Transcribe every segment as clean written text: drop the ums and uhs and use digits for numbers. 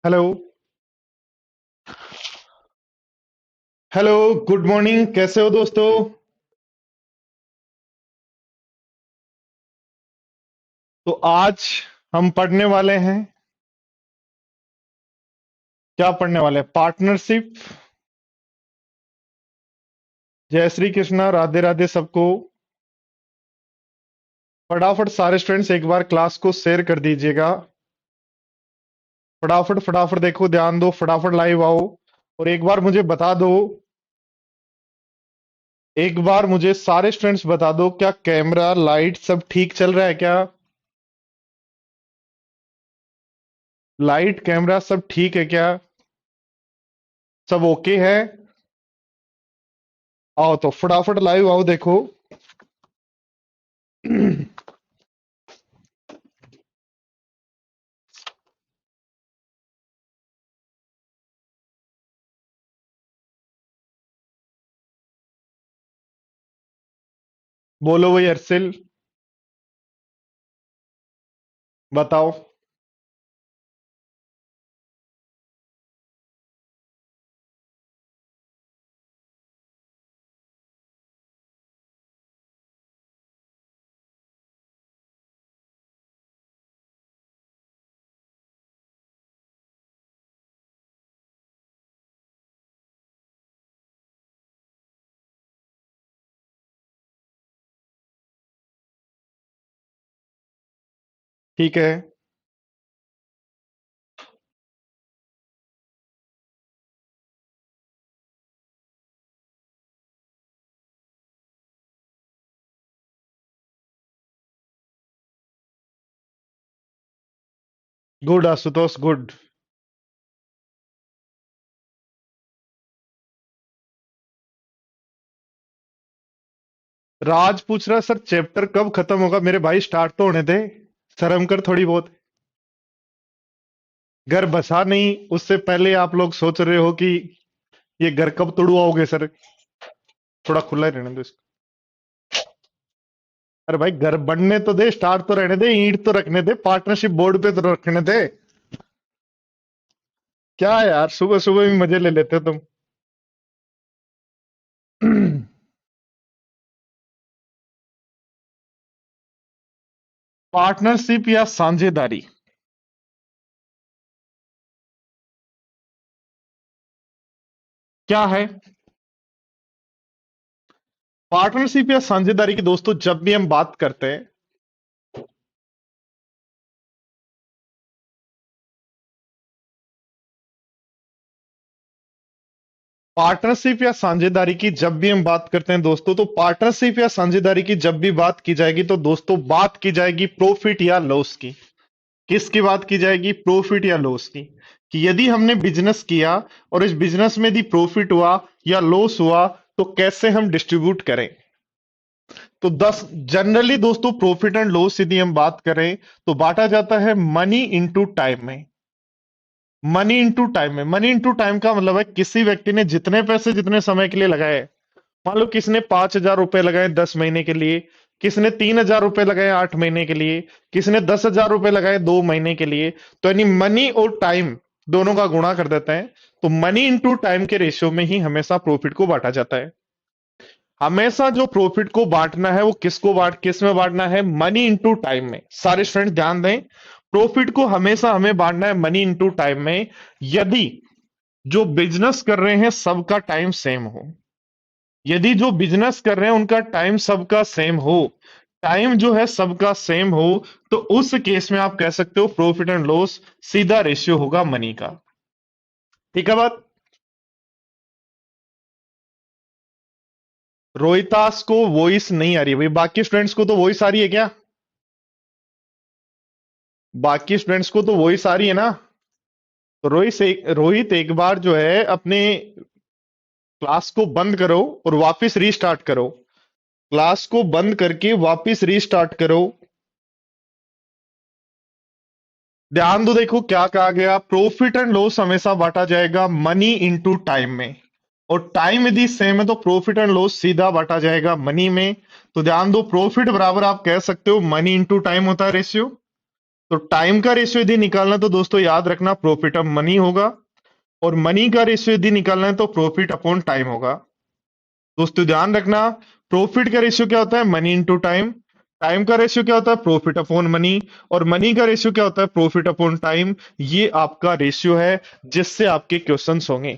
Hello. Hello. Good morning, कैसे हो दोस्तों? तो आज हम पढ़ने वाले हैं। क्या पढ़ने वाले हैं? पार्टनरशिप। जय श्री कृष्णा, राधे राधे सबको। फटाफट सारे स्टूडेंट्स एक बार क्लास को शेयर कर दीजिएगा। फटाफट फटाफट देखो, ध्यान दो, फटाफट लाइव आओ। और एक बार मुझे बता दो, एक बार मुझे सारे स्टूडेंट्स बता दो, क्या कैमरा लाइट सब ठीक चल रहा है क्या? लाइट कैमरा सब ठीक है क्या? सब ओके है? आओ तो फटाफट लाइव आओ, देखो। बोलो भाई अर्सिल, बताओ। ठीक है। Good Ashutosh, good. राज पूछ रहा है, सर चैप्टर कब खत्म होगा? मेरे भाई स्टार्ट तो होने दे। शर्म कर थोड़ी बहुत। घर बसा नहीं, उससे पहले आप लोग सोच रहे हो कि ये घर कब तोड़वाओगे सर? थोड़ा खुला ही रहने दो इसको। अरे भाई, घर बनने तो दे, स्टार्ट तो रहने दे, ईंट तो रखने दे, पार्टनरशिप बोर्ड पे तो रखने दे। क्या यार, सुबह सुबह भी मजे ले लेते हो तुम। पार्टनरशिप या साझेदारी क्या है? पार्टनरशिप या साझेदारी की दोस्तों, जब भी हम बात करते हैं, पार्टनरशिप या साझेदारी की जब भी हम बात करते हैं दोस्तों, तो पार्टनरशिप या साझेदारी की जब भी बात की जाएगी तो दोस्तों बात की जाएगी प्रॉफिट या लॉस की। किसकी बात की जाएगी? प्रॉफिट या लॉस की। कि यदि हमने बिजनेस किया और इस बिजनेस में यदि प्रॉफिट हुआ या लॉस हुआ, तो कैसे हम डिस्ट्रीब्यूट करें। तो 10 जनरली दोस्तों, प्रॉफिट एंड लॉस यदि हम बात करें तो बांटा जाता है मनी इनटू टाइम में। मनी इनटू टाइम में, मनी इनटू टाइम का मतलब है किसी व्यक्ति ने जितने पैसे जितने समय के लिए लगाए। मान लो किसने 5,000 रुपए लगाए 10 महीने के लिए, किसने 3,000 रुपए लगाए 8 महीने के लिए, किसने 10,000 रुपए लगाए 2 महीने के लिए। तो यानी मनी और टाइम दोनों का गुणा कर देते हैं। तो मनी इंटू टाइम के रेशियो में ही हमेशा प्रॉफिट को बांटा जाता है। हमेशा जो प्रॉफिट को बांटना है वो किस में बांटना है? मनी इंटू टाइम में। सारे स्टूडेंट ध्यान दें, प्रॉफिट को हमेशा हमें बांटना है मनी इंटू टाइम में। यदि जो बिजनेस कर रहे हैं सबका टाइम सेम हो, यदि जो बिजनेस कर रहे हैं उनका टाइम सबका सेम हो, टाइम जो है सबका सेम हो, तो उस केस में आप कह सकते हो प्रॉफिट एंड लॉस सीधा रेशियो होगा मनी का। ठीक है बात? रोहितास को वॉइस नहीं आ रही है भाई, बाकी स्टूडेंट्स को तो वॉइस आ रही है क्या? बाकी स्टूडेंट्स को तो वॉइस आ रही है ना? तो रोहित एक बार जो है अपने क्लास को बंद करो और वापस रीस्टार्ट करो। क्लास को बंद करके वापस रीस्टार्ट करो। ध्यान दो, देखो क्या कहा गया, प्रॉफिट एंड लॉस हमेशा बांटा जाएगा मनी इंटू टाइम में। और टाइम यदि सेम है तो प्रॉफिट एंड लॉस सीधा बांटा जाएगा मनी में। तो ध्यान दो, प्रॉफिट बराबर आप कह सकते हो मनी इंटू टाइम होता है रेशियो। तो टाइम का रेशियो यदि निकालना तो दोस्तों याद रखना प्रॉफिट ऑफ मनी होगा, और मनी का रेशियो यदि निकालना है तो प्रॉफिट अपॉन टाइम होगा। दोस्तों ध्यान रखना, प्रॉफिट का रेशियो क्या होता है? Money into time. टाइम का रेशियो क्या होता है? Profit upon money. और मनी का रेशियो क्या होता है? Profit upon time. ये आपका रेशियो है जिससे आपके क्वेश्चंस होंगे।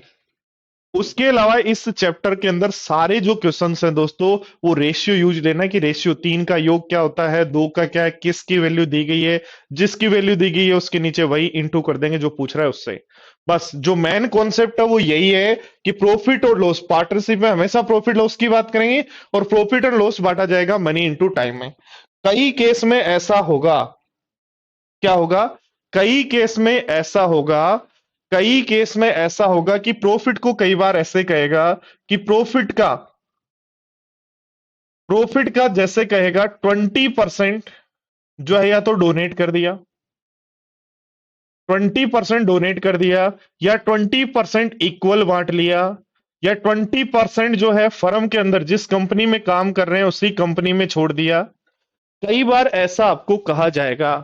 उसके अलावा इस चैप्टर के अंदर सारे जो क्वेश्चंस हैं दोस्तों, वो रेशियो यूज लेना कि रेशियो 3 का योग क्या होता है, 2 का क्या है, किसकी वैल्यू दी गई है, जिसकी वैल्यू दी गई है उसके नीचे वही इंटू कर देंगे जो पूछ रहा है उससे। बस जो मेन कॉन्सेप्ट है वो यही है कि प्रॉफिट और लॉस, पार्टनरशिप में हमेशा प्रॉफिट लॉस की बात करेंगे, और प्रॉफिट और लॉस बांटा जाएगा मनी इंटू टाइम में। कई केस में ऐसा होगा, क्या होगा? कई केस में ऐसा होगा, कई केस में ऐसा होगा कि प्रॉफिट को कई बार ऐसे कहेगा कि प्रॉफिट का जैसे कहेगा 20% जो है या तो डोनेट कर दिया, 20% डोनेट कर दिया, या 20% इक्वल बांट लिया, या 20% जो है फर्म के अंदर जिस कंपनी में काम कर रहे हैं उसी कंपनी में छोड़ दिया। कई बार ऐसा आपको कहा जाएगा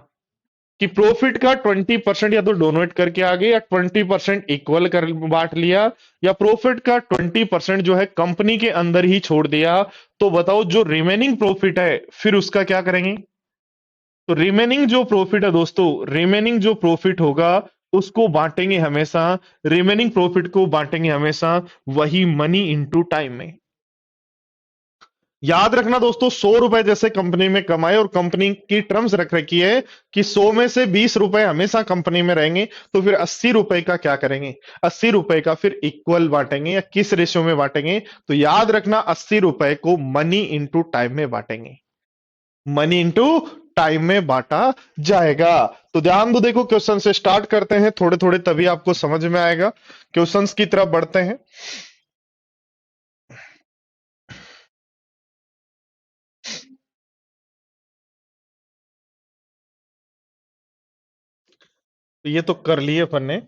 कि प्रॉफिट का 20% या तो डोनेट करके आ गए, या 20% इक्वल कर बांट लिया, या प्रॉफिट का 20% जो है कंपनी के अंदर ही छोड़ दिया। तो बताओ जो रिमेनिंग प्रॉफिट है फिर उसका क्या करेंगे? तो रिमेनिंग जो प्रॉफिट है दोस्तों, रिमेनिंग जो प्रॉफिट होगा उसको बांटेंगे हमेशा, रिमेनिंग प्रॉफिट को बांटेंगे हमेशा वही मनी इंटू टाइम में। याद रखना दोस्तों, 100 रुपए जैसे कंपनी में कमाए और कंपनी की टर्म्स रख रखी है कि 100 में से 20 रुपए हमेशा कंपनी में रहेंगे, तो फिर 80 रुपए का क्या करेंगे? 80 रुपए का फिर इक्वल बांटेंगे, या किस रेशियो में बांटेंगे? तो याद रखना 80 रुपए को मनी इंटू टाइम में बांटेंगे, मनी इंटू टाइम में बांटा जाएगा। तो ध्यान दो, देखो क्वेश्चन से स्टार्ट करते हैं थोड़े थोड़े, तभी आपको समझ में आएगा। क्वेश्चंस की तरफ बढ़ते हैं। तो ये तो कर लिए अपन ने।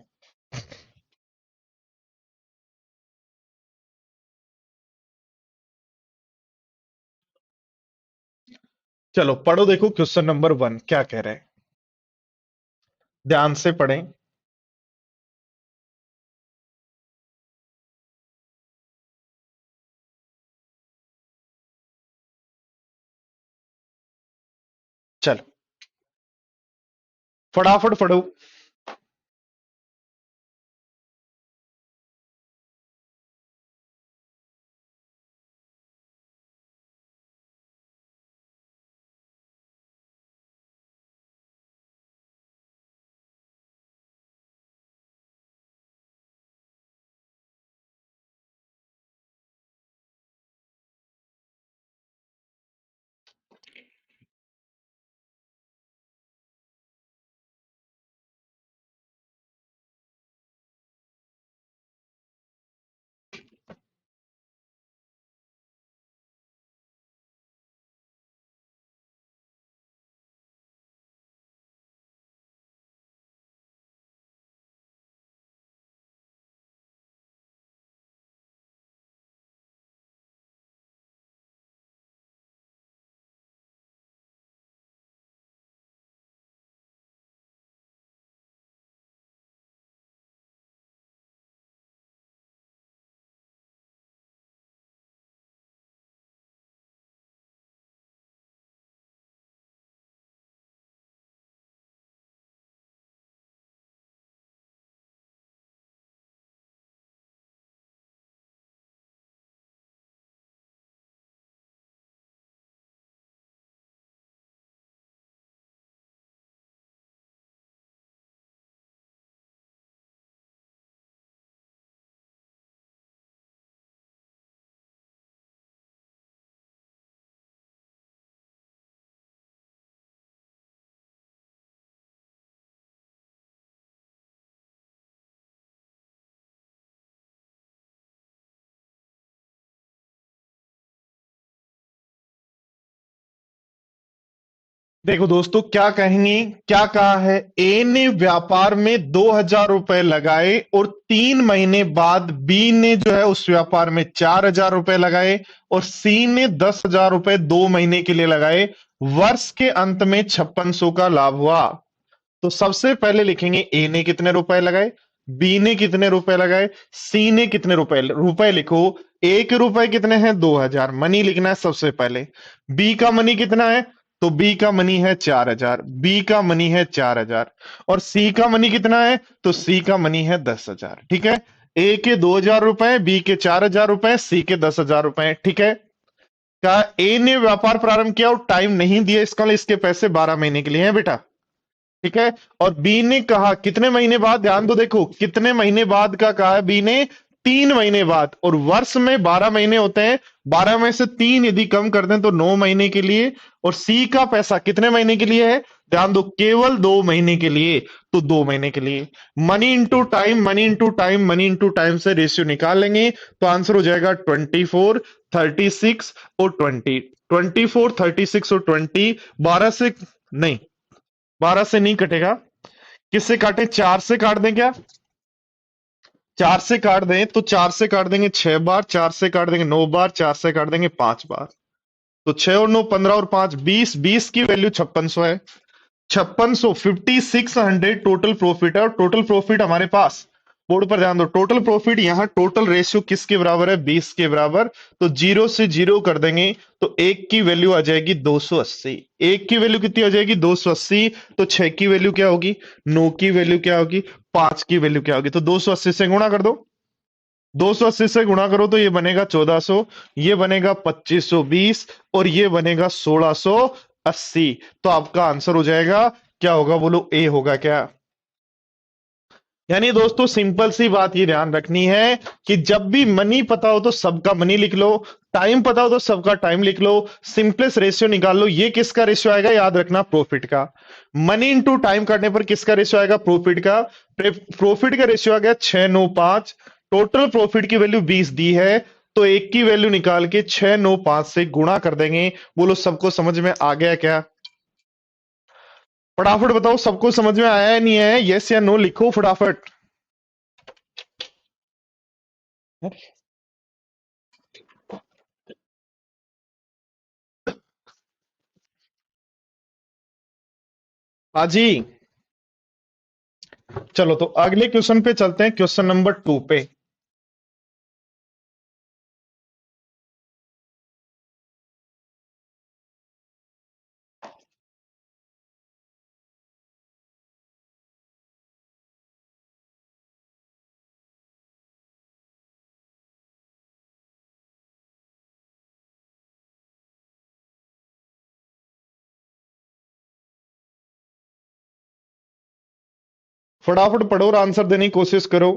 चलो पढ़ो, देखो क्वेश्चन नंबर 1 क्या कह रहे हैं, ध्यान से पढ़ें। चलो फटाफट पढ़ो। देखो दोस्तों क्या कहेंगे, क्या कहा है, ए ने व्यापार में 2,000 रुपए लगाए और 3 महीने बाद बी ने जो है उस व्यापार में 4,000 रुपए लगाए, और सी ने 10,000 रुपए 2 महीने के लिए लगाए। वर्ष के अंत में 5600 का लाभ हुआ। तो सबसे पहले लिखेंगे ए ने कितने रुपए लगाए, बी ने कितने रुपए लगाए, सी ने कितने रुपए, रुपए लिखो। ए के रुपए कितने हैं, 2000, मनी लिखना है सबसे पहले। बी का मनी कितना है, तो बी का मनी है 4000, बी का मनी है 4000। और सी का मनी कितना है, तो सी का मनी है 10,000। ठीक है, ए के 2000 रुपए, बी के 4000 रुपए, सी के 10,000 रुपए। ठीक है, क्या ए ने व्यापार प्रारंभ किया और टाइम नहीं दिया, इसका इसके पैसे 12 महीने के लिए हैं बेटा। ठीक है, और बी ने कहा कितने महीने बाद, ध्यान दो, देखो कितने महीने बाद का कहा है बी ने, 3 महीने बाद। और वर्ष में 12 महीने होते हैं, 12 में से 3 यदि कम कर दें तो 9 महीने के लिए। और सी का पैसा कितने महीने के लिए है, ध्यान दो, केवल 2 महीने के लिए, तो 2 महीने के लिए। Money into time, money into time, money into time से रेशियो निकाल लेंगे तो आंसर हो जाएगा 24, 36 और 20। 24, 36 और 20, 12 से नहीं, 12 से नहीं कटेगा। किससे काटे, 4 से काट दें क्या, 4 से काट दें तो 4 से काट देंगे 6 बार, 4 से काट देंगे 9 बार, 4 से काट देंगे 5 बार। तो 6 और 9 15 और 5 20, 20 की वैल्यू 5600 है। 5600, 5600 टोटल प्रॉफिट है। और टोटल प्रॉफिट हमारे पास, बोर्ड पर ध्यान दो, टोटल प्रॉफिट यहां टोटल रेशियो किसके बराबर है, 20 के बराबर। तो 0 से 0 कर देंगे तो 1 की वैल्यू आ जाएगी 280। 1 की वैल्यू कितनी आ जाएगी, 280। तो 6 की वैल्यू क्या होगी, 9 की वैल्यू क्या होगी, 5 की वैल्यू क्या होगी। तो 280 से गुणा कर दो, 280 से गुणा करो तो ये बनेगा 1400, ये बनेगा 2520 और ये बनेगा 1680। तो आपका आंसर हो जाएगा, क्या होगा बोलो, ए होगा क्या। यानी दोस्तों सिंपल सी बात ये ध्यान रखनी है कि जब भी मनी पता हो तो सबका मनी लिख लो, टाइम पता हो तो सबका टाइम लिख लो, सिंपलेस्ट रेशियो निकाल लो। ये किसका रेशियो आएगा, याद रखना, प्रॉफिट का। मनी इंटू टाइम करने पर किसका रेशियो आएगा, प्रॉफिट का। प्रॉफिट का रेशियो आ गया 695। टोटल प्रॉफिट की वैल्यू 20 दी है, तो एक की वैल्यू निकाल के 695 से गुणा कर देंगे। बोलो सबको समझ में आ गया क्या, फटाफट बताओ सबको समझ में आया या नहीं आया, यस या नो लिखो फटाफट। हाजी, चलो तो अगले क्वेश्चन पे चलते हैं, क्वेश्चन नंबर 2 पे। फटाफट पढ़ो और आंसर देने की कोशिश करो।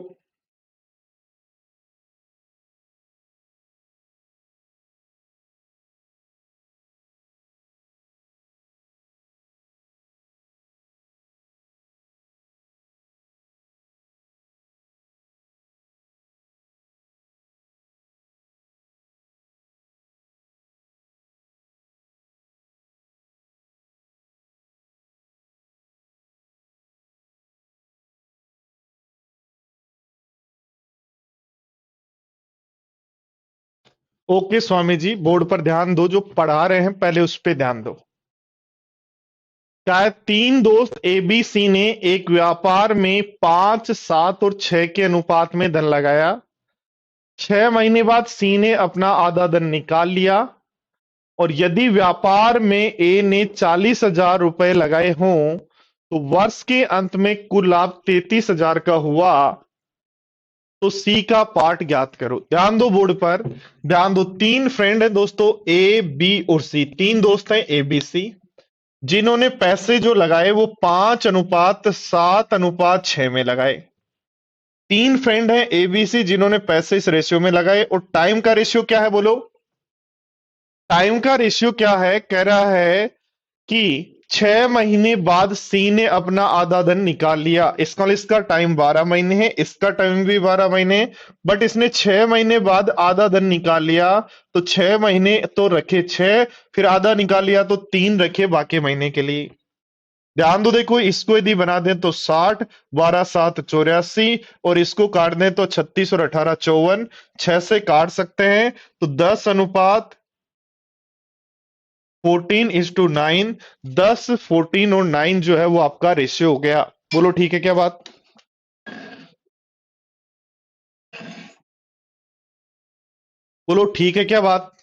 ओके स्वामी जी, बोर्ड पर ध्यान दो, जो पढ़ा रहे हैं पहले उस पर ध्यान दो। क्या है, 3 दोस्त ए बी सी ने एक व्यापार में 5, 7 और 6 के अनुपात में धन लगाया। 6 महीने बाद सी ने अपना आधा धन निकाल लिया। और यदि व्यापार में ए ने 40,000 रुपए लगाए हों तो वर्ष के अंत में कुल लाभ 33,000 का हुआ। तो सी का पार्ट ज्ञात करो। ध्यान दो बोर्ड पर, ध्यान दो, 3 फ्रेंड है दोस्तों, ए बी और सी, 3 दोस्त हैं ए बी सी, जिन्होंने पैसे जो लगाए वो 5:7:6 में लगाए। 3 फ्रेंड हैं एबीसी जिन्होंने पैसे इस रेशियो में लगाए। और टाइम का रेशियो क्या है बोलो, टाइम का रेशियो क्या है, कह रहा है कि 6 महीने बाद सी ने अपना आधा धन निकाल लिया। इसका टाइम 12 महीने है, इसका टाइम भी 12 महीने है, बट इसने 6 महीने बाद आधा धन निकाल लिया। तो 6 महीने तो रखे 6, फिर आधा निकाल लिया तो 3 रखे बाकी महीने के लिए। ध्यान दो, देखो इसको यदि बना दें तो 60, 12×7 = 84, और इसको काट दें तो 36 और 18 = 54। 6 से काट सकते हैं तो 10 अनुपात 14:9। 10, 14 और 9 जो है वो आपका रेशियो हो गया। बोलो ठीक है क्या बात? बोलो ठीक है क्या बात?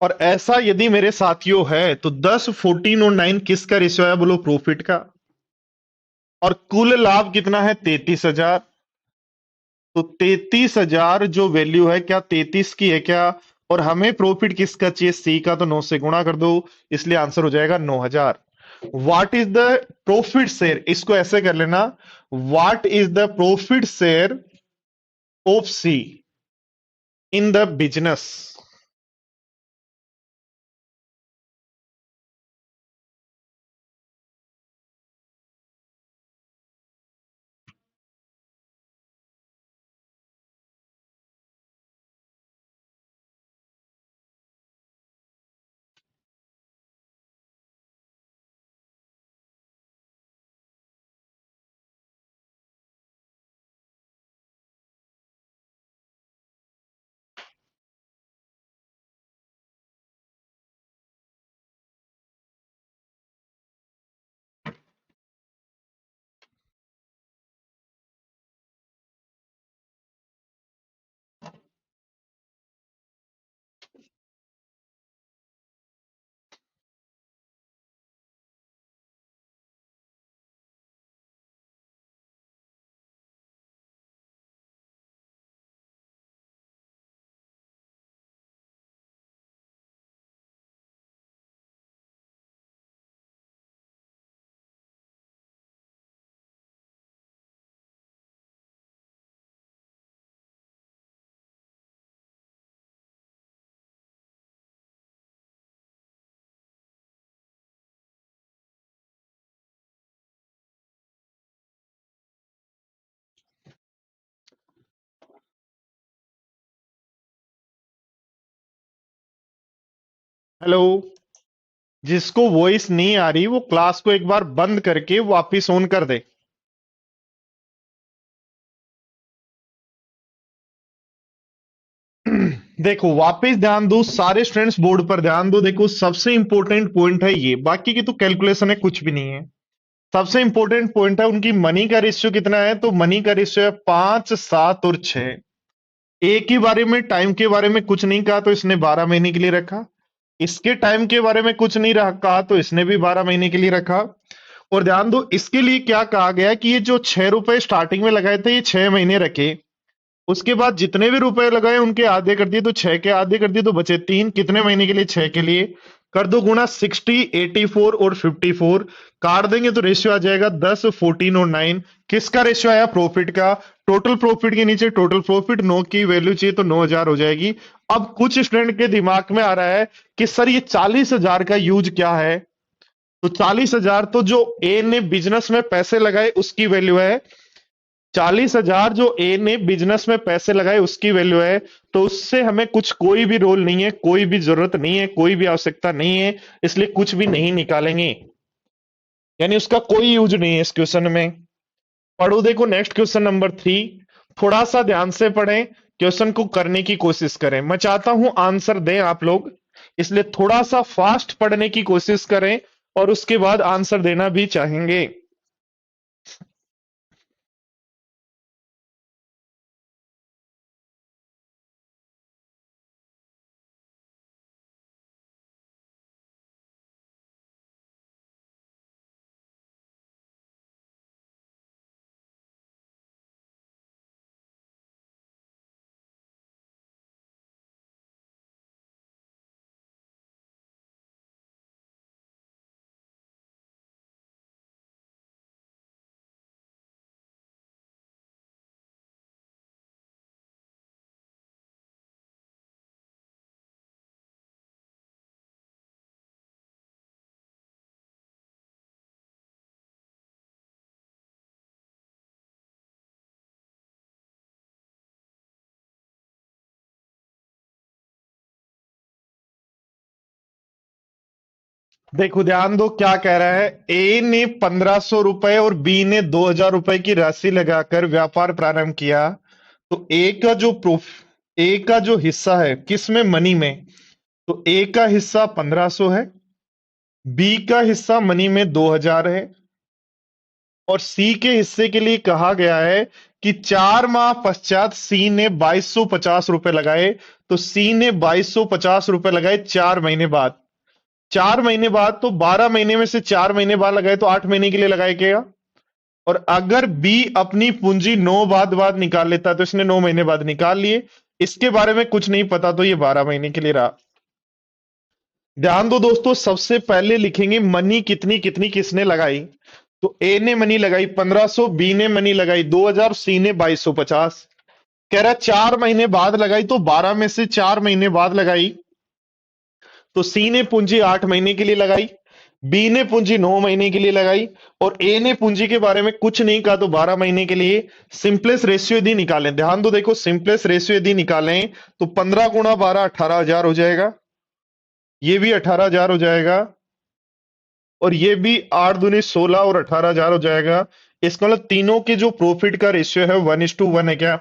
और ऐसा यदि मेरे साथियों है तो 10, 14 और 9 किसका रेशियो है? बोलो प्रॉफिट का। और कुल लाभ कितना है? 33,000। तो 33,000 जो वैल्यू है, क्या 33 की है क्या? और हमें प्रॉफिट किसका चाहिए? सी का। तो 9 से गुणा कर दो, इसलिए आंसर हो जाएगा 9,000। What is the profit share? इसको ऐसे कर लेना, what is the profit share of C in the business? Hello. जिसको वॉइस नहीं आ रही वो क्लास को एक बार बंद करके वापिस ऑन कर दे। देखो वापस ध्यान दो, सारे स्टूडेंट्स बोर्ड पर ध्यान दो। देखो सबसे इंपॉर्टेंट पॉइंट है ये, बाकी की तो कैलकुलेशन है, कुछ भी नहीं है। सबसे इंपॉर्टेंट पॉइंट है उनकी मनी का रेशियो कितना है। तो मनी का रेशियो है 5, 7 और 6। एक ही बारे में टाइम के बारे में कुछ नहीं कहा तो इसने 12 महीने के लिए रखा। इसके टाइम के बारे में कुछ नहीं कहा तो इसने भी 12 महीने के लिए रखा। और ध्यान दो इसके लिए क्या कहा गया कि ये जो 6 रुपए स्टार्टिंग में लगाए थे ये 6 महीने रखे। उसके बाद जितने भी रुपए लगाए उनके आधे कर दिए, तो 6 के आधे कर दिए तो बचे 3। कितने महीने के लिए? 6 के लिए। कर दो गुना, 60, 84 और 54 काट देंगे तो रेशियो आ जाएगा 10, 14 और 9। किसका रेशियो आया? प्रॉफिट का। टोटल प्रॉफिट के नीचे टोटल प्रॉफिट 9 की वैल्यू चाहिए तो 9,000 हो जाएगी। अब कुछ स्टूडेंट के दिमाग में आ रहा है कि सर ये 40,000 का यूज क्या है? तो 40,000 तो जो ए ने बिजनेस में पैसे लगाए उसकी वैल्यू है। 40,000 जो ए ने बिजनेस में पैसे लगाए उसकी वैल्यू है। तो उससे हमें कुछ कोई भी रोल नहीं है, कोई भी जरूरत नहीं है, कोई भी आवश्यकता नहीं है, इसलिए कुछ भी नहीं निकालेंगे। यानी उसका कोई यूज नहीं है इस क्वेश्चन में। पढ़ो, देखो नेक्स्ट क्वेश्चन नंबर 3। थोड़ा सा ध्यान से पढ़ें, क्वेश्चन को करने की कोशिश करें। मैं चाहता हूं आंसर दें आप लोग, इसलिए थोड़ा सा फास्ट पढ़ने की कोशिश करें और उसके बाद आंसर देना भी चाहेंगे। देखो ध्यान दो क्या कह रहा है। ए ने 1,500 रुपए और बी ने 2,000 रुपए की राशि लगाकर व्यापार प्रारंभ किया। तो ए का जो हिस्सा है किस में? मनी में। तो ए का हिस्सा 1500 है, बी का हिस्सा मनी में 2000 है, और सी के हिस्से के लिए कहा गया है कि 4 माह पश्चात सी ने 2250 रुपए लगाए। तो सी ने 2250 रुपए लगाए 4 महीने बाद। 4 महीने बाद तो 12 महीने में से 4 महीने बाद लगाए तो 8 महीने के लिए लगाएगा। और अगर बी अपनी पूंजी 9 बाद निकाल लेता तो इसने 9 महीने बाद निकाल लिए। इसके बारे में कुछ नहीं पता तो ये 12 महीने के लिए रहा। ध्यान दो दोस्तों, सबसे पहले लिखेंगे मनी कितनी कितनी किसने लगाई। तो ए ने मनी लगाई 1500, बी ने मनी लगाई 2000, सी ने 2250। कह रहा 4 महीने बाद लगाई, तो 12 में से 4 महीने बाद लगाई तो सी ने पूंजी 8 महीने के लिए लगाई, बी ने पूंजी 9 महीने के लिए लगाई, और ए ने पूंजी के बारे में कुछ नहीं कहा तो 12 महीने के लिए। सिंपलेस्ट रेशियो यदि निकालें, ध्यान दो, देखो सिंपलेस्ट रेशियो यदि निकालें तो 15 × 12 18,000 हो जाएगा, ये भी 18,000 हो जाएगा, और ये भी 8 दूनी 16 और 18,000 हो जाएगा। इसका मतलब तीनों के जो प्रॉफिट का रेशियो है 1:1 है क्या।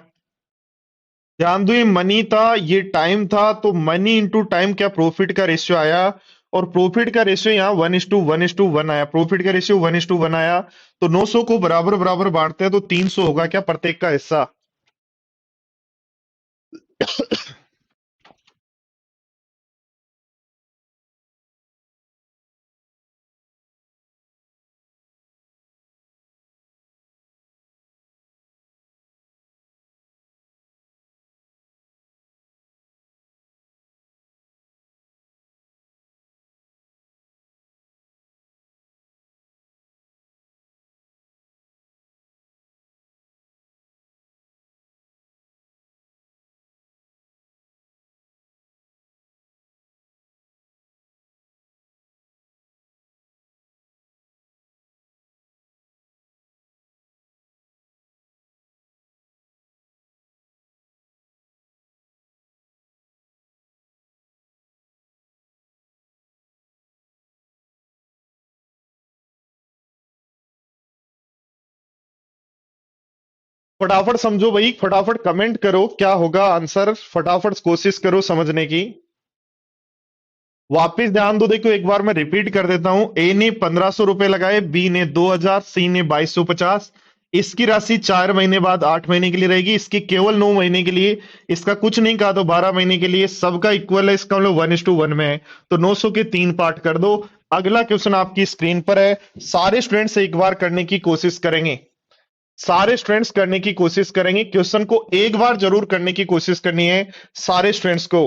ध्यान दो, ये मनी था, ये टाइम था, तो मनी इंटू टाइम क्या प्रॉफिट का रेशियो आया। और प्रॉफिट का रेशियो यहाँ 1:1 आया, प्रॉफिट का रेशियो 1:1 आया। तो 900 को बराबर बराबर बांटते हैं तो 300 होगा क्या प्रत्येक का हिस्सा। फटाफट समझो भाई, फटाफट कमेंट करो क्या होगा आंसर, फटाफट कोशिश करो समझने की। वापिस ध्यान दो, देखो एक बार मैं रिपीट कर देता हूं। ए ने 1500 रुपए लगाए, बी ने 2000, सी ने 2250। इसकी राशि 4 महीने बाद 8 महीने के लिए रहेगी, इसकी केवल 9 महीने के लिए। इसका कुछ नहीं कहा तो 12 महीने के लिए। सबका इक्वल है, इसका मतलब 1:1 में है। तो 900 के 3 पार्ट कर दो। अगला क्वेश्चन आपकी स्क्रीन पर है, सारे स्टूडेंट्स एक बार करने की कोशिश करेंगे। सारे स्टूडेंट्स करने की कोशिश करेंगे, क्वेश्चन को एक बार जरूर करने की कोशिश करनी है सारे स्टूडेंट्स को।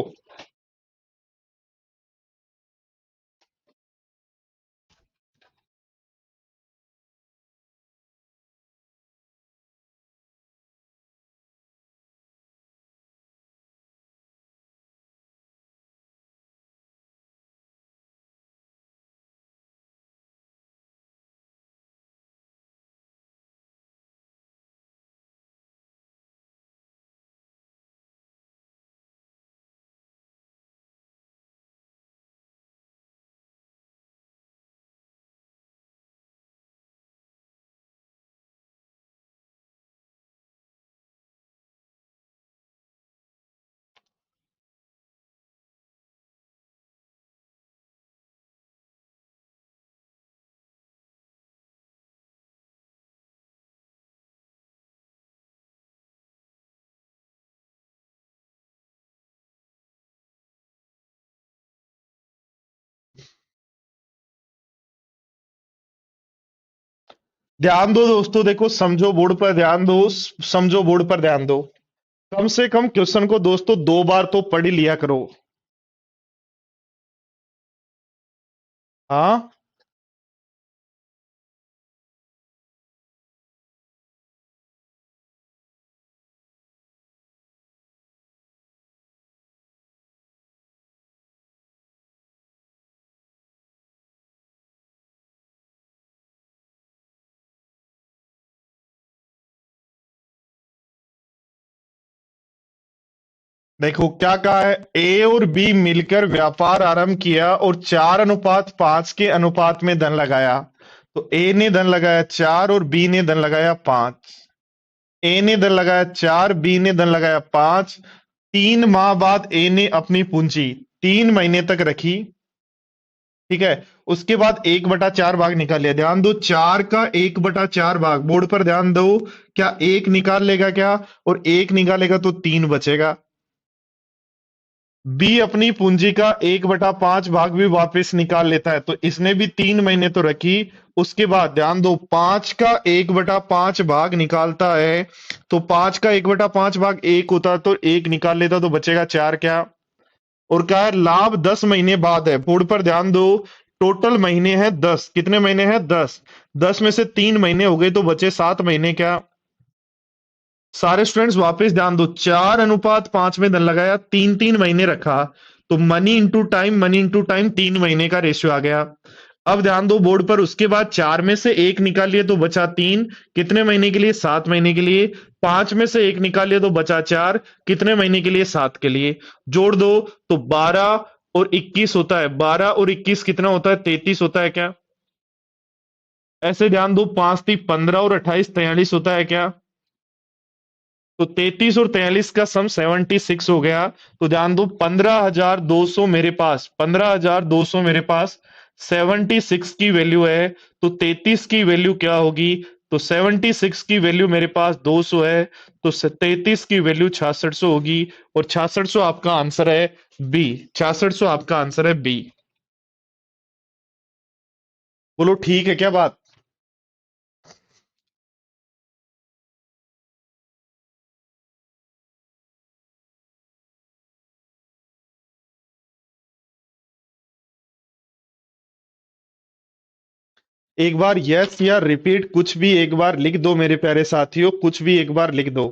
ध्यान दो दोस्तों, देखो समझो बोर्ड पर ध्यान दो, समझो बोर्ड पर ध्यान दो। कम से कम क्वेश्चन को दोस्तों 2 बार तो पढ़ ही लिया करो। हाँ, देखो क्या कहा है, ए और बी मिलकर व्यापार आरंभ किया और 4:5 के अनुपात में धन लगाया। तो ए ने धन लगाया 4 और बी ने धन लगाया 5। ए ने धन लगाया 4, बी ने धन लगाया 5। 3 माह बाद ए ने अपनी पूंजी 3 महीने तक रखी, ठीक है। उसके बाद 1/4 भाग निकाल लिया। ध्यान दो, 4 का 1/4 भाग, बोर्ड पर ध्यान दो, क्या एक निकाल लेगा क्या? और एक निकालेगा तो 3 बचेगा। बी अपनी पूंजी का 1/5 भाग भी वापस निकाल लेता है, तो इसने भी 3 महीने तो रखी। उसके बाद ध्यान दो, 5 का 1/5 भाग निकालता है, तो 5 का 1/5 भाग एक होता तो एक निकाल लेता, तो बचेगा 4 क्या? और क्या है, लाभ 10 महीने बाद है। बोर्ड पर ध्यान दो, टोटल महीने हैं 10, कितने महीने हैं 10, 10 में से 3 महीने हो गए तो बचे 7 महीने क्या? सारे स्टूडेंट्स वापस ध्यान दो, 4:5 में धन लगाया, 3 3 महीने रखा, तो money into time, money into time 3 महीने का रेशियो आ गया। अब ध्यान दो बोर्ड पर, उसके बाद 4 में से एक निकालिए तो बचा 3, कितने महीने के लिए? 7 महीने के लिए। 5 में से एक निकालिए तो बचा 4, कितने महीने के लिए? 7 के लिए। जोड़ दो तो 12 और 21 होता है, 12 और 21 कितना होता है? 33 होता है क्या? ऐसे ध्यान दो, 5 3 15 और 28 43 होता है क्या? तो 33 और 43 का सम 76 हो गया। तो ध्यान दो, 15,200 मेरे पास, 15,200 मेरे पास 76 की वैल्यू है, तो 33 की वैल्यू क्या होगी? तो 76 की वैल्यू मेरे पास 200 है, तो 33 की वैल्यू 6600 होगी। और 6600 आपका आंसर है बी। 6600 आपका आंसर है बी। बोलो ठीक है क्या बात? एक बार यस या रिपीट कुछ भी एक बार लिख दो मेरे प्यारे साथियों, कुछ भी एक बार लिख दो।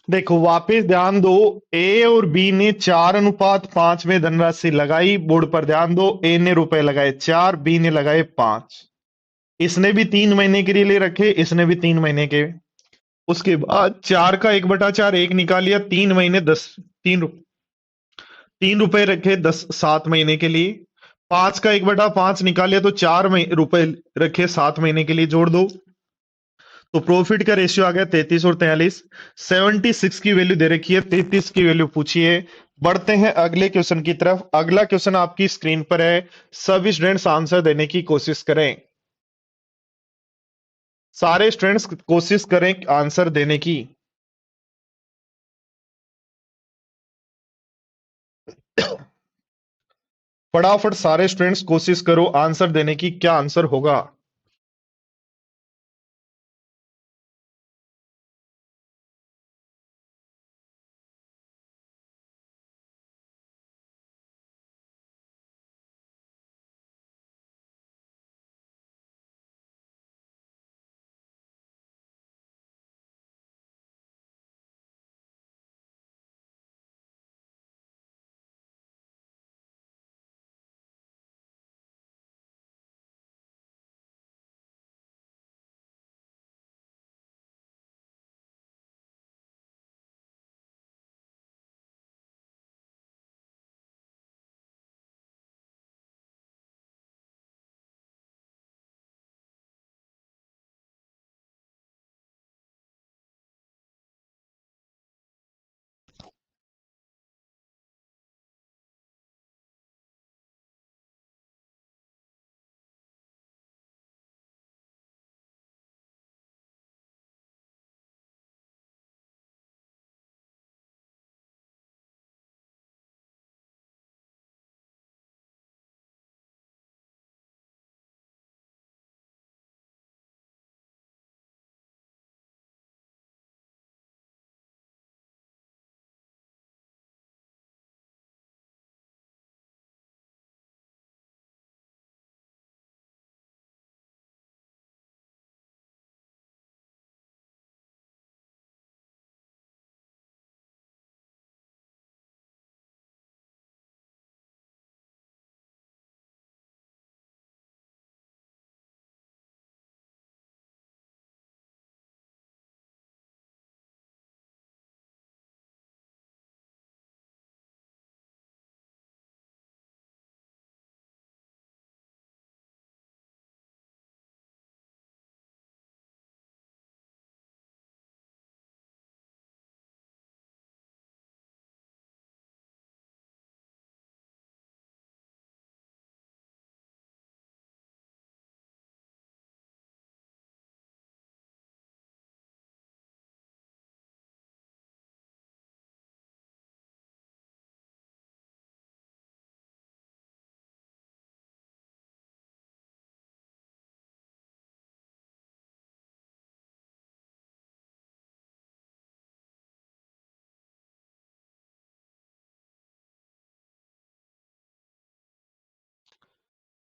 देखो वापस ध्यान दो, ए और बी ने 4:5 में धनराशि लगाई। बोर्ड पर ध्यान दो, ए ने रुपए लगाए 4, बी ने लगाए 5। इसने भी 3 महीने के लिए रखे, इसने भी 3 महीने के। उसके बाद 4 का 1/4 एक निकाल लिया, 3 महीने 10, 3 रुपए रखे 7 महीने के लिए। 5 का 1/5 निकाल लिया, तो 4 रुपए रखे 7 महीने के लिए। जोड़ दो तो प्रॉफिट का रेशियो आ गया 33 और 43। 76 की वैल्यू दे रखी है, 33 की वैल्यू पूछिए। बढ़ते हैं अगले क्वेश्चन की तरफ। अगला क्वेश्चन आपकी स्क्रीन पर है, सभी स्टूडेंट्स आंसर देने की कोशिश करें। सारे स्टूडेंट्स कोशिश करें आंसर देने की। फटाफट सारे स्टूडेंट्स कोशिश करो आंसर देने की, क्या आंसर होगा?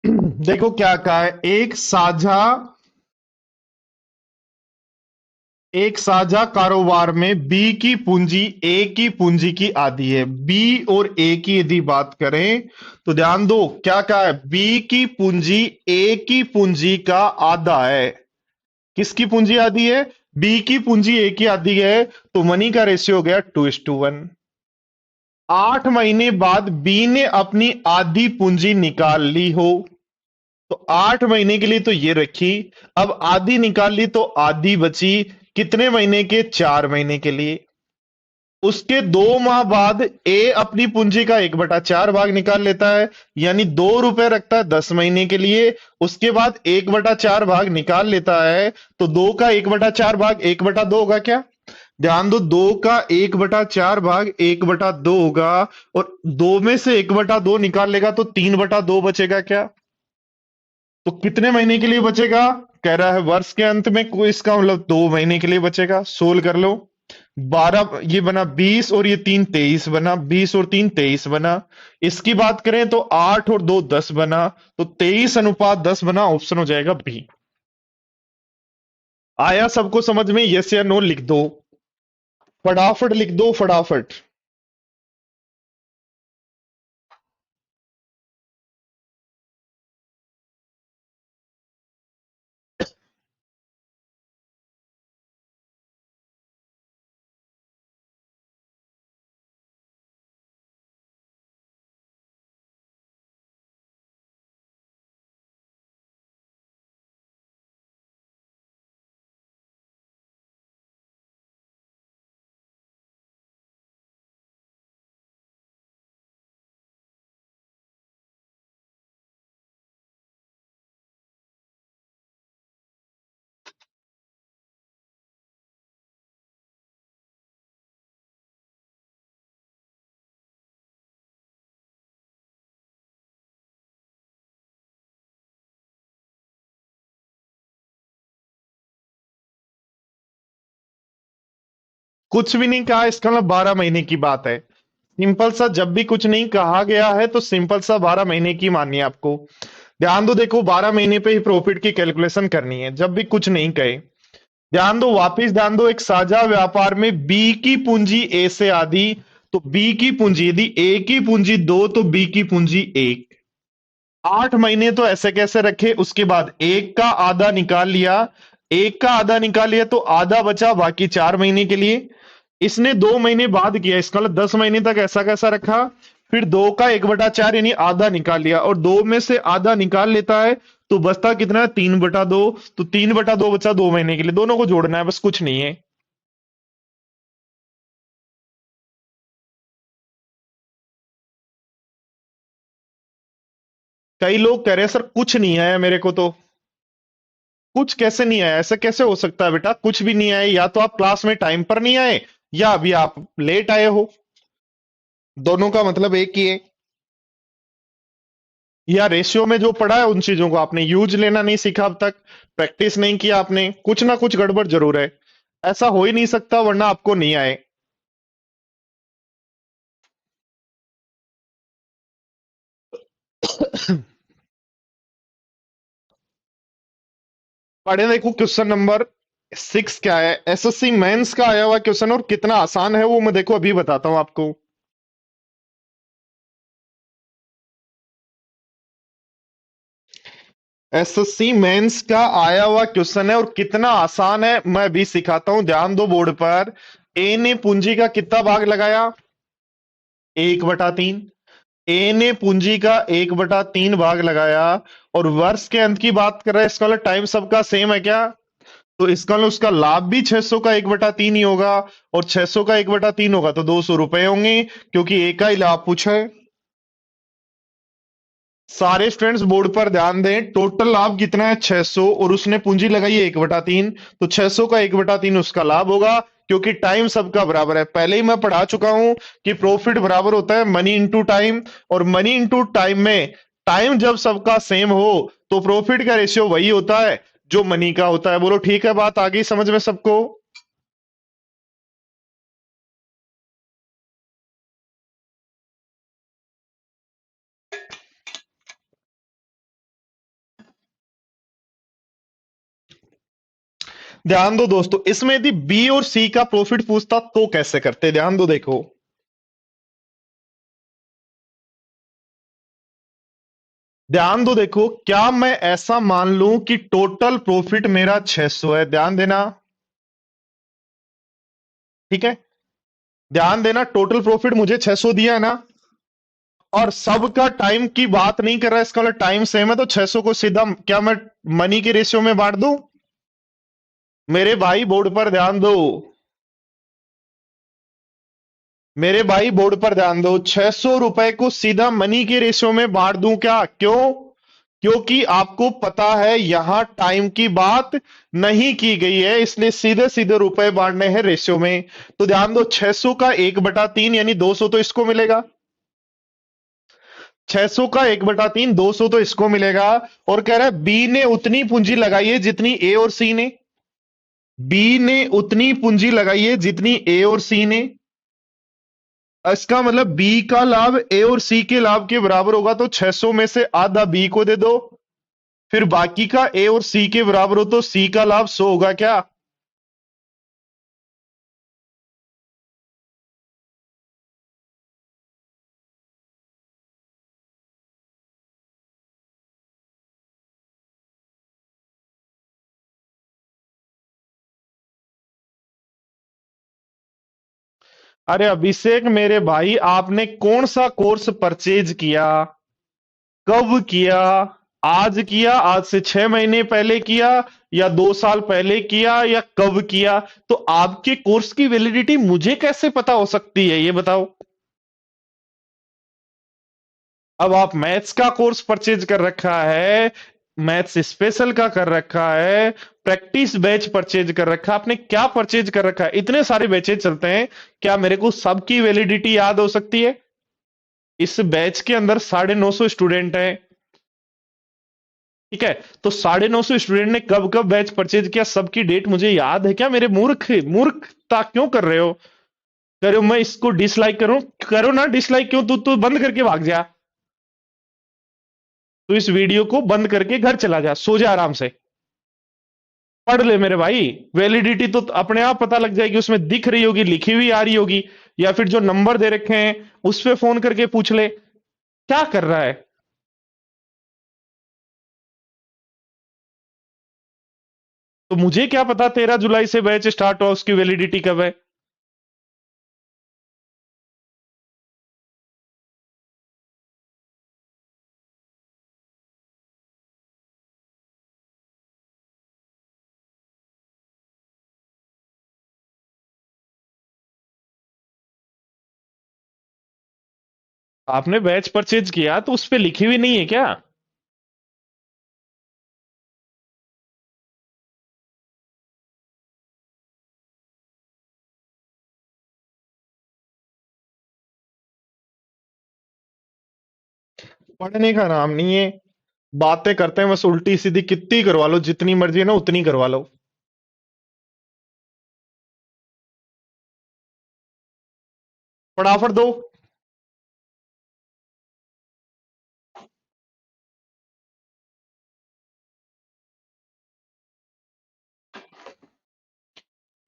देखो क्या कहा है, एक साझा कारोबार में बी की पूंजी ए की पूंजी की आधी है। बी और ए की यदि बात करें तो ध्यान दो क्या कहा है, बी की पूंजी ए की पूंजी का आधा है। किसकी पूंजी आधी है? बी की पूंजी ए की आधी है, तो मनी का रेशियो हो गया 2:1। 8 महीने बाद बी ने अपनी आधी पूंजी निकाल ली हो, तो 8 महीने के लिए तो ये रखी, अब आधी निकाल ली तो आधी बची। कितने महीने के? 4 महीने के लिए। उसके 2 माह बाद ए अपनी पूंजी का 1/4 भाग निकाल लेता है, यानी 2 रुपए रखता है 10 महीने के लिए। उसके बाद 1/4 भाग निकाल लेता है, तो 2 का 1/4 भाग 1/2 होगा क्या? ध्यान दो, 2 का 1/4 भाग 1/2 होगा, और 2 में से 1/2 निकाल लेगा तो 3/2 बचेगा क्या? तो कितने महीने के लिए बचेगा? कह रहा है वर्ष के अंत में, कोई इसका मतलब 2 महीने के लिए बचेगा। सोल्व कर लो। 12 ये बना 20, और ये 3 23 बना, 20 और 3 23 बना। इसकी बात करें तो 8 और 2 10 बना, तो 23:10 बना। ऑप्शन हो जाएगा बी। आया सबको समझ में? यस या नो लिख दो, फटाफट लिख दो, फटाफट। कुछ भी नहीं कहा, इसका मतलब 12 महीने की बात है। सिंपल सा, जब भी कुछ नहीं कहा गया है तो सिंपल सा 12 महीने की मानिए आपको। ध्यान दो, देखो 12 महीने पे ही प्रॉफिट की कैलकुलेशन करनी है, जब भी कुछ नहीं कहे। ध्यान दो, वापिस ध्यान दो, एक साझा व्यापार में बी की पूंजी ए से आधी, तो बी की पूंजी, यदि ए की पूंजी 2 तो बी की पूंजी 1। 8 महीने तो ऐसे कैसे रखे, उसके बाद एक का आधा निकाल लिया। एक का आधा निकाल लिया तो आधा बचा, बाकी 4 महीने के लिए। इसने 2 महीने बाद किया, इसका मतलब 10 महीने तक ऐसा कैसा रखा। फिर 2 का 1/4 यानी आधा निकाल लिया, और 2 में से आधा निकाल लेता है, तो बचता कितना है? 3/2। तो 3/2 बचा 2 महीने के लिए, दोनों को जोड़ना है, बस कुछ नहीं है। कई लोग कह रहे हैं सर कुछ नहीं आया मेरे को तो। कुछ कैसे नहीं आया? ऐसा कैसे हो सकता है बेटा? कुछ भी नहीं आया, या तो आप क्लास में टाइम पर नहीं आए, या अभी आप लेट आए हो। दोनों का मतलब एक ही है। या रेशियो में जो पढ़ा है उन चीजों को आपने यूज लेना नहीं सीखा अब तक, प्रैक्टिस नहीं किया आपने, कुछ ना कुछ गड़बड़ जरूर है। ऐसा हो ही नहीं सकता वरना आपको नहीं आए। पढ़े देखो, क्वेश्चन नंबर 6 क्या है, एसएससी मेंस का आया हुआ क्वेश्चन, और कितना आसान है वो मैं देखो अभी बताता हूं आपको। एसएससी मेंस का आया हुआ क्वेश्चन है, और कितना आसान है मैं अभी सिखाता हूं। ध्यान दो बोर्ड पर। ए ने पूंजी का कितना भाग लगाया? 1/3। ए ने पूंजी का 1/3 भाग लगाया, और वर्ष के अंत की बात कर रहे हैं, इसका मतलब टाइम सबका सेम है क्या? तो इसका मतलब उसका लाभ भी 600 का 1/3 ही होगा, और 600 का 1/3 होगा तो 200 रुपए होंगे, क्योंकि एक का ही लाभ पूछा है। सारे स्टूडेंट्स बोर्ड पर ध्यान दें, टोटल लाभ कितना है? 600, और उसने पूंजी लगाई है 1/3, तो 600 का 1/3 उसका लाभ होगा, क्योंकि टाइम सबका बराबर है। पहले ही मैं पढ़ा चुका हूं कि प्रॉफिट बराबर होता है मनी इंटू टाइम, और मनी इंटू टाइम में टाइम जब सबका सेम हो तो प्रॉफिट का रेशियो वही होता है जो मनी का होता है। बोलो ठीक है, बात आ गई समझ में सबको? ध्यान दो दोस्तों, इसमें यदि बी और सी का प्रॉफिट पूछता तो कैसे करते, ध्यान दो देखो। ध्यान दो देखो, क्या मैं ऐसा मान लूं कि टोटल प्रॉफिट मेरा 600 है, ध्यान देना, ठीक है, ध्यान देना, टोटल प्रॉफिट मुझे 600 दिया है ना, और सबका टाइम की बात नहीं कर रहा है, इसका वाला टाइम सेम है, तो 600 को सीधा क्या मैं मनी के रेशियो में बांट दूं? मेरे भाई बोर्ड पर ध्यान दो, मेरे भाई बोर्ड पर ध्यान दो, 600 रुपए को सीधा मनी के रेशियो में बांट दूं क्या? क्यों? क्योंकि आपको पता है यहां टाइम की बात नहीं की गई है, इसलिए सीधे सीधे रुपए बांटने हैं रेशियो में। तो ध्यान दो, 600 का 1/3 यानी 200 तो इसको मिलेगा, 600 का 1/3 200 तो इसको मिलेगा। और कह रहा है बी ने उतनी पूंजी लगाई है जितनी ए और सी ने, बी ने उतनी पूंजी लगाई है जितनी ए और सी ने। इसका मतलब बी का लाभ ए और सी के लाभ के बराबर होगा, तो 600 में से आधा बी को दे दो, फिर बाकी का ए और सी के बराबर हो तो सी का लाभ 100 होगा क्या? अरे अभिषेक मेरे भाई, आपने कौन सा कोर्स परचेज किया, कब किया? आज किया, आज से 6 महीने पहले किया, या 2 साल पहले किया, या कब किया? तो आपके कोर्स की वैलिडिटी मुझे कैसे पता हो सकती है, ये बताओ। अब आप मैथ्स का कोर्स परचेज कर रखा है, मैथ्स स्पेशल का कर रखा है, प्रैक्टिस बैच परचेज कर रखा है, आपने क्या परचेज कर रखा है? इतने सारे बैचेज चलते हैं, क्या मेरे को सबकी वैलिडिटी याद हो सकती है? इस बैच के अंदर 950 स्टूडेंट हैं, ठीक है, तो 950 स्टूडेंट ने कब कब बैच परचेज किया, सबकी डेट मुझे याद है क्या? मेरे मूर्ख, मूर्खता क्यों कर रहे हो? करो मैं इसको डिसलाइक करूं, करो ना डिसलाइक, क्यों? तू बंद करके भाग जा, तू इस वीडियो को बंद करके घर चला जा, सो जा आराम से, पढ़ ले मेरे भाई। वैलिडिटी तो अपने आप पता लग जाएगी, उसमें दिख रही होगी, लिखी हुई आ रही होगी, या फिर जो नंबर दे रखे हैं उस पे फोन करके पूछ ले, क्या कर रहा है? तो मुझे क्या पता 13 जुलाई से बैच स्टार्ट हुआ, उसकी वैलिडिटी कब है? आपने बैच परचेज किया तो उस पे लिखी हुई नहीं है क्या? पढ़ने का नाम नहीं है, बातें करते हैं बस उल्टी सीधी, कितनी करवा लो, जितनी मर्जी है ना उतनी करवा लो। फटाफट दो।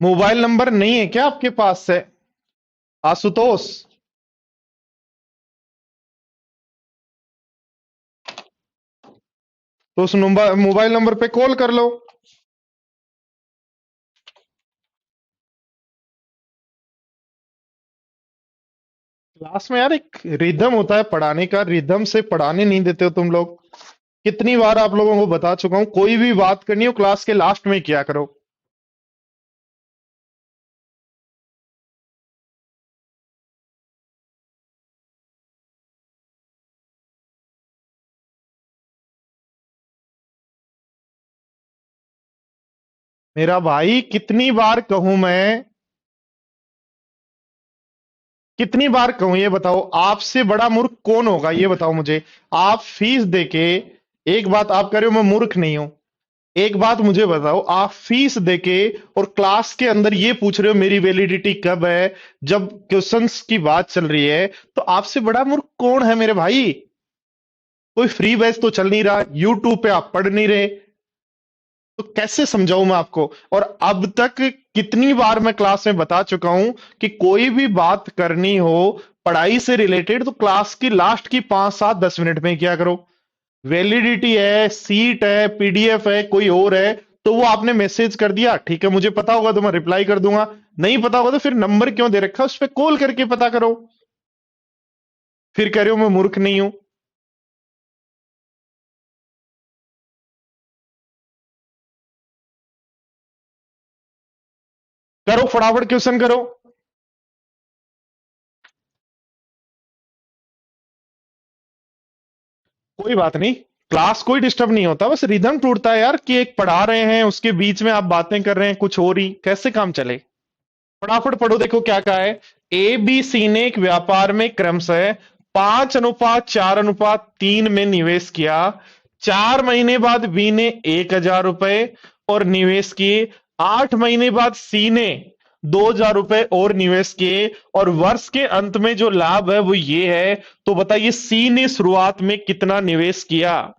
मोबाइल नंबर नहीं है क्या आपके पास से, आशुतोष? तो उस मोबाइल नंबर पे कॉल कर लो। क्लास में यार एक रिदम होता है पढ़ाने का, रिदम से पढ़ाने नहीं देते हो तुम लोग। कितनी बार आप लोगों को बता चुका हूं, कोई भी बात करनी हो क्लास के लास्ट में किया करो। मेरा भाई कितनी बार कहूं मैं, कितनी बार कहूं ये बताओ, आपसे बड़ा मूर्ख कौन होगा ये बताओ मुझे। आप फीस देके, एक बात आप कह रहे हो मैं मूर्ख नहीं हूं, एक बात मुझे बताओ, आप फीस देके और क्लास के अंदर ये पूछ रहे हो मेरी वैलिडिटी कब है, जब क्वेश्चंस की बात चल रही है, तो आपसे बड़ा मूर्ख कौन है मेरे भाई? कोई फ्री बैच तो चल नहीं रहा, यूट्यूब पे आप पढ़ नहीं रहे, तो कैसे समझाऊं मैं आपको? और अब तक कितनी बार मैं क्लास में बता चुका हूं कि कोई भी बात करनी हो पढ़ाई से रिलेटेड तो क्लास की लास्ट की 5 7 10 मिनट में क्या करो। वैलिडिटी है, सीट है, पीडीएफ है, कोई और है, तो वो आपने मैसेज कर दिया, ठीक है, मुझे पता होगा तो मैं रिप्लाई कर दूंगा। नहीं पता होगा तो फिर नंबर क्यों दे रखा है, उस पर कॉल करके पता करो। फिर कह रहे हो मैं मूर्ख नहीं हूं। करो फटाफट क्वेश्चन करो। कोई बात नहीं, क्लास कोई डिस्टर्ब नहीं होता, बस रिदम टूटता है यार कि एक पढ़ा रहे हैं उसके बीच में आप बातें कर रहे हैं कुछ और ही, कैसे काम चले। फटाफट पढ़ो, देखो क्या कहा है। ए बी सी ने एक व्यापार में क्रमशः 5:4:3 में निवेश किया। 4 महीने बाद बी ने 1,000 रुपए और निवेश किए। 8 महीने बाद सी ने 2,000 रुपए और निवेश किए और वर्ष के अंत में जो लाभ है वो ये है। तो बताइए सी ने शुरुआत में कितना निवेश किया।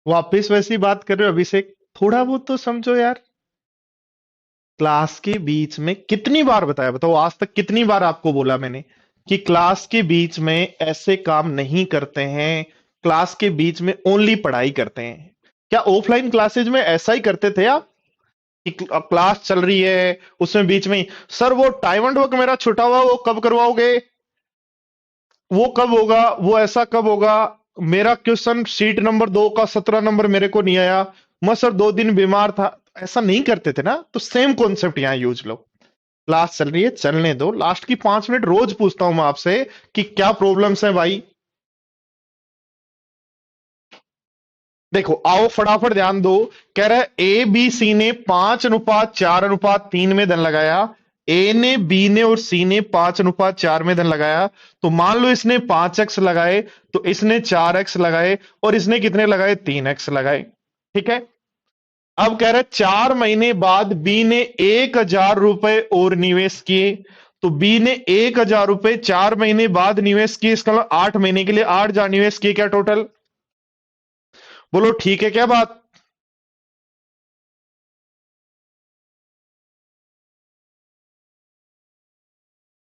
वापिस वैसी बात कर रहे हो अभिषेक, थोड़ा बहुत तो समझो यार। क्लास के बीच में कितनी बार बताया, बताओ आज तक कितनी बार आपको बोला मैंने कि क्लास के बीच में ऐसे काम नहीं करते हैं। क्लास के बीच में ओनली पढ़ाई करते हैं। क्या ऑफलाइन क्लासेज में ऐसा ही करते थे आप कि क्लास चल रही है उसमें बीच में ही, सर वो टाइम एंड वर्क मेरा छुटा हुआ वो कब करवाओगे, वो कब होगा, वो ऐसा कब होगा, मेरा क्वेश्चन शीट नंबर 2 का 17 नंबर मेरे को नहीं आया, मैं सर 2 दिन बीमार था। ऐसा नहीं करते थे ना, तो सेम कॉन्सेप्ट यहां यूज लो। क्लास चल रही है चलने दो, लास्ट की 5 मिनट रोज पूछता हूं मैं आपसे कि क्या प्रॉब्लम्स हैं भाई। देखो आओ फटाफट ध्यान दो। कह रहा है ए बी सी ने 5:4:3 में धन लगाया। ए ने बी ने और सी ने 5:4 में धन लगाया। तो मान लो इसने 5x लगाए, तो इसने 4x लगाए और इसने कितने लगाए, 3x लगाए। ठीक है। अब कह रहा है 4 महीने बाद बी ने 1,000 रुपए और निवेश किए। तो बी ने 1,000 रुपए 4 महीने बाद निवेश किए, इसका मतलब 8 महीने के लिए 8,000 निवेश किए क्या टोटल। बोलो ठीक है क्या बात।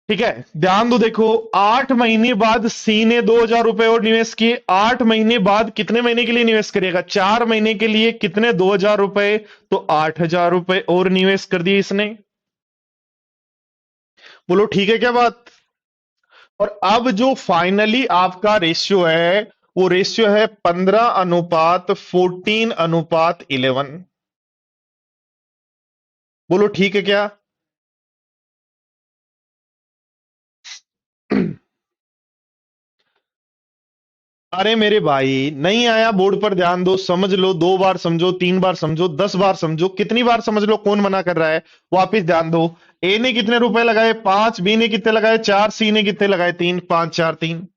ठीक है, ध्यान दो, देखो 8 महीने बाद सी ने 2,000 रुपए और निवेश किए। 8 महीने बाद कितने महीने के लिए निवेश करेगा, 4 महीने के लिए कितने, 2,000 रुपए, तो 8,000 रुपए और निवेश कर दिए इसने। बोलो ठीक है क्या बात। और अब जो फाइनली आपका रेशियो है वो रेशियो है 15:14:11। बोलो ठीक है क्या। अरे मेरे भाई, नहीं आया बोर्ड पर ध्यान दो, समझ लो, 2 बार समझो, 3 बार समझो, 10 बार समझो, कितनी बार समझ लो, कौन मना कर रहा है। वापिस ध्यान दो। ए ने कितने रुपए लगाए, 5, बी ने कितने लगाए, 4, सी ने कितने लगाए, 3, 5 4 3।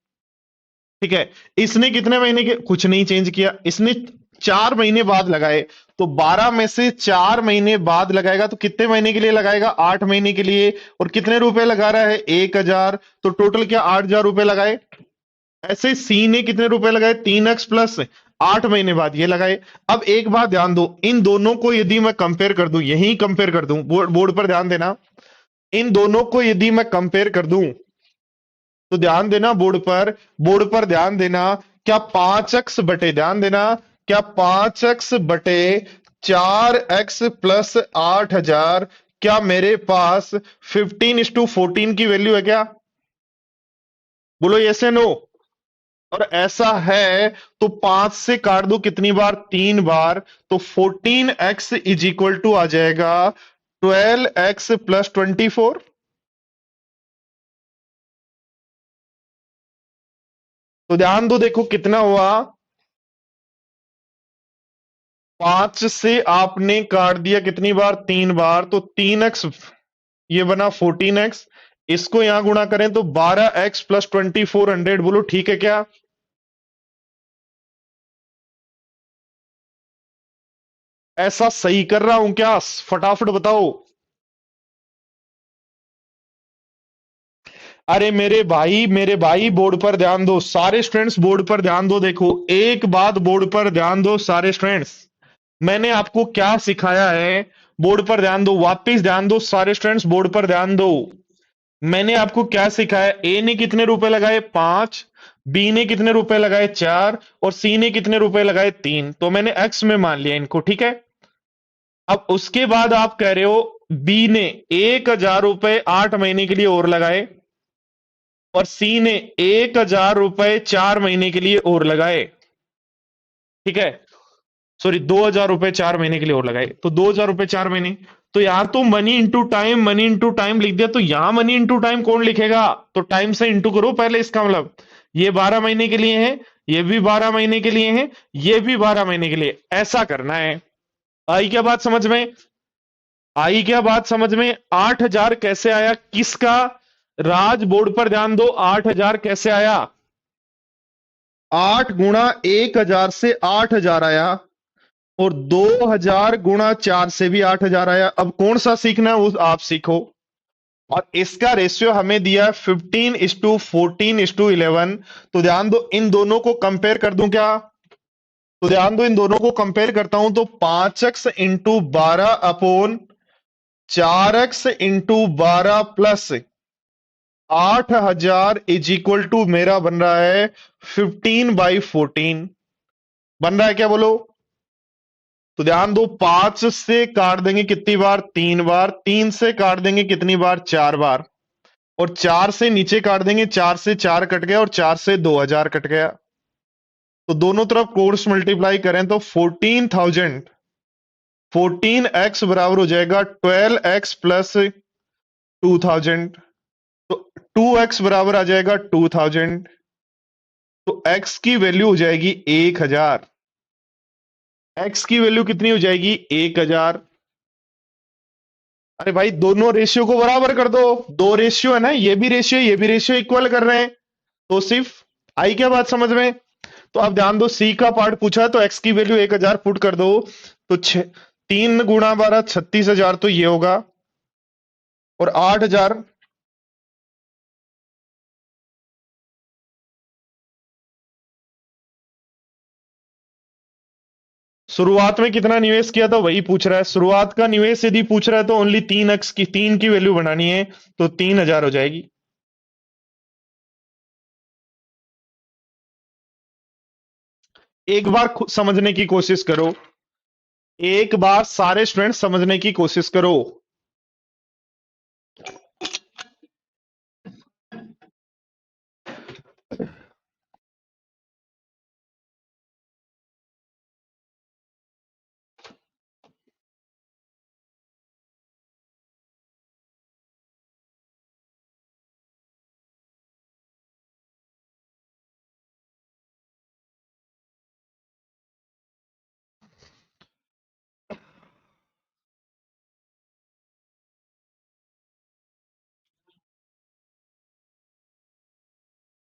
ठीक है। इसने कितने महीने के, कुछ नहीं चेंज किया, इसने 4 महीने बाद लगाए। तो 12 में से 4 महीने बाद लगाएगा तो कितने महीने के लिए लगाएगा, 8 महीने के लिए। और कितने रुपए लगा रहा है, 1,000, तो टोटल क्या 8,000 रुपए लगाए। ऐसे सी ने कितने रुपए लगाए, 3x प्लस 8 महीने बाद ये लगाए। अब एक बात ध्यान दो, इन दोनों को यदि मैं कंपेयर कर दूं, यही कंपेयर कर दूं, बोर्ड पर ध्यान देना। इन दोनों को यदि मैं कंपेयर कर दूं तो ध्यान देना, बोर्ड पर ध्यान देना। क्या 5x बटे, ध्यान देना, क्या 5x बटे 4x प्लस 8,000, क्या मेरे पास 15:14 की वैल्यू है क्या। बोलो ये से नो। और ऐसा है तो 5 से काट दो कितनी बार, 3 बार। तो 14x इज इक्वल टू आ जाएगा 12x प्लस 24। तो ध्यान दो, देखो कितना हुआ, 5 से आपने काट दिया कितनी बार, 3 बार, तो 3x, ये बना 14x। इसको यहां गुणा करें तो 12x प्लस 2400, बोलो ठीक है क्या? ऐसा सही कर रहा हूं क्या? फटाफट बताओ। अरे मेरे भाई बोर्ड पर ध्यान दो, सारे स्टूडेंट्स बोर्ड पर ध्यान दो। देखो एक बात बोर्ड पर ध्यान दो सारे स्टूडेंट्स, मैंने आपको क्या सिखाया है, बोर्ड पर ध्यान दो, वापस ध्यान दो सारे स्टूडेंट्स, बोर्ड पर ध्यान दो। मैंने आपको क्या सिखाया, ए ने कितने रुपए लगाए, 5, बी ने कितने रुपए लगाए, 4, और सी ने कितने रुपए लगाए, 3। तो मैंने एक्स में मान लिया इनको, ठीक है। अब उसके बाद आप कह रहे हो बी ने 1000 रुपए 8 महीने के लिए और लगाए, और सी ने 1000 रुपए 4 महीने के लिए और लगाए, ठीक है। सॉरी, 2000 रुपए 4 महीने के लिए और लगाए, तो 2000 रुपए 4 महीने। तो यार तो money into time, money into time लिख दिया, तो यहां मनी इंटू टाइम कौन लिखेगा? तो टाइम से इंटू करो पहले, इसका मतलब ये 12 महीने के लिए है, ये भी 12 महीने के लिए है, ये भी 12 महीने के लिए, ऐसा करना है। आई क्या बात समझ में? आई क्या बात समझ में? 8000 कैसे आया किसका? राज, बोर्ड पर ध्यान दो, 8000 कैसे आया? 8 गुणा 1000 से 8000 आया, और 2000 गुणा 4 से भी 8000 आया। अब कौन सा सीखना है वो आप सीखो। और इसका रेशियो हमें दिया है 15:14:11। तो ध्यान दो, इन दोनों को कंपेयर कर दूं क्या? तो ध्यान दो, इन दोनों को कंपेयर करता हूं तो 5x into 12/4x into 12 plus 8000 is equal to मेरा बन रहा है 15/14। बन रहा है क्या, बोलो? तो ध्यान दो, 5 से काट देंगे कितनी बार, 3 बार, 3 से काट देंगे कितनी बार, 4 बार, और 4 से नीचे काट देंगे, 4 से 4 कट गया, और 4 से 2000 कट गया। तो दोनों तरफ कोर्स मल्टीप्लाई करें तो 14,000, 14x बराबर हो जाएगा 12x प्लस 2000। तो 2x बराबर आ जाएगा 2000। तो x की वैल्यू हो जाएगी 1000। x की वैल्यू कितनी हो जाएगी, 1000। अरे भाई दोनों रेशियो को बराबर कर दो, दो रेशियो है ना, ये भी रेशियो ये भी रेशियो इक्वल कर रहे हैं, तो सिर्फ। आई क्या बात समझ में? तो अब ध्यान दो, सी का पार्ट पूछा है तो एक्स की वैल्यू 1000 पुट कर दो, तो 3 गुणा 12 36,000, तो ये होगा, और 8000। शुरुआत में कितना निवेश किया था वही पूछ रहा है, शुरुआत का निवेश यदि पूछ रहा है तो ओनली 3x की 3 की वैल्यू बनानी है, तो 3000 हो जाएगी। एक बार समझने की कोशिश करो, एक बार सारे स्टूडेंट समझने की कोशिश करो।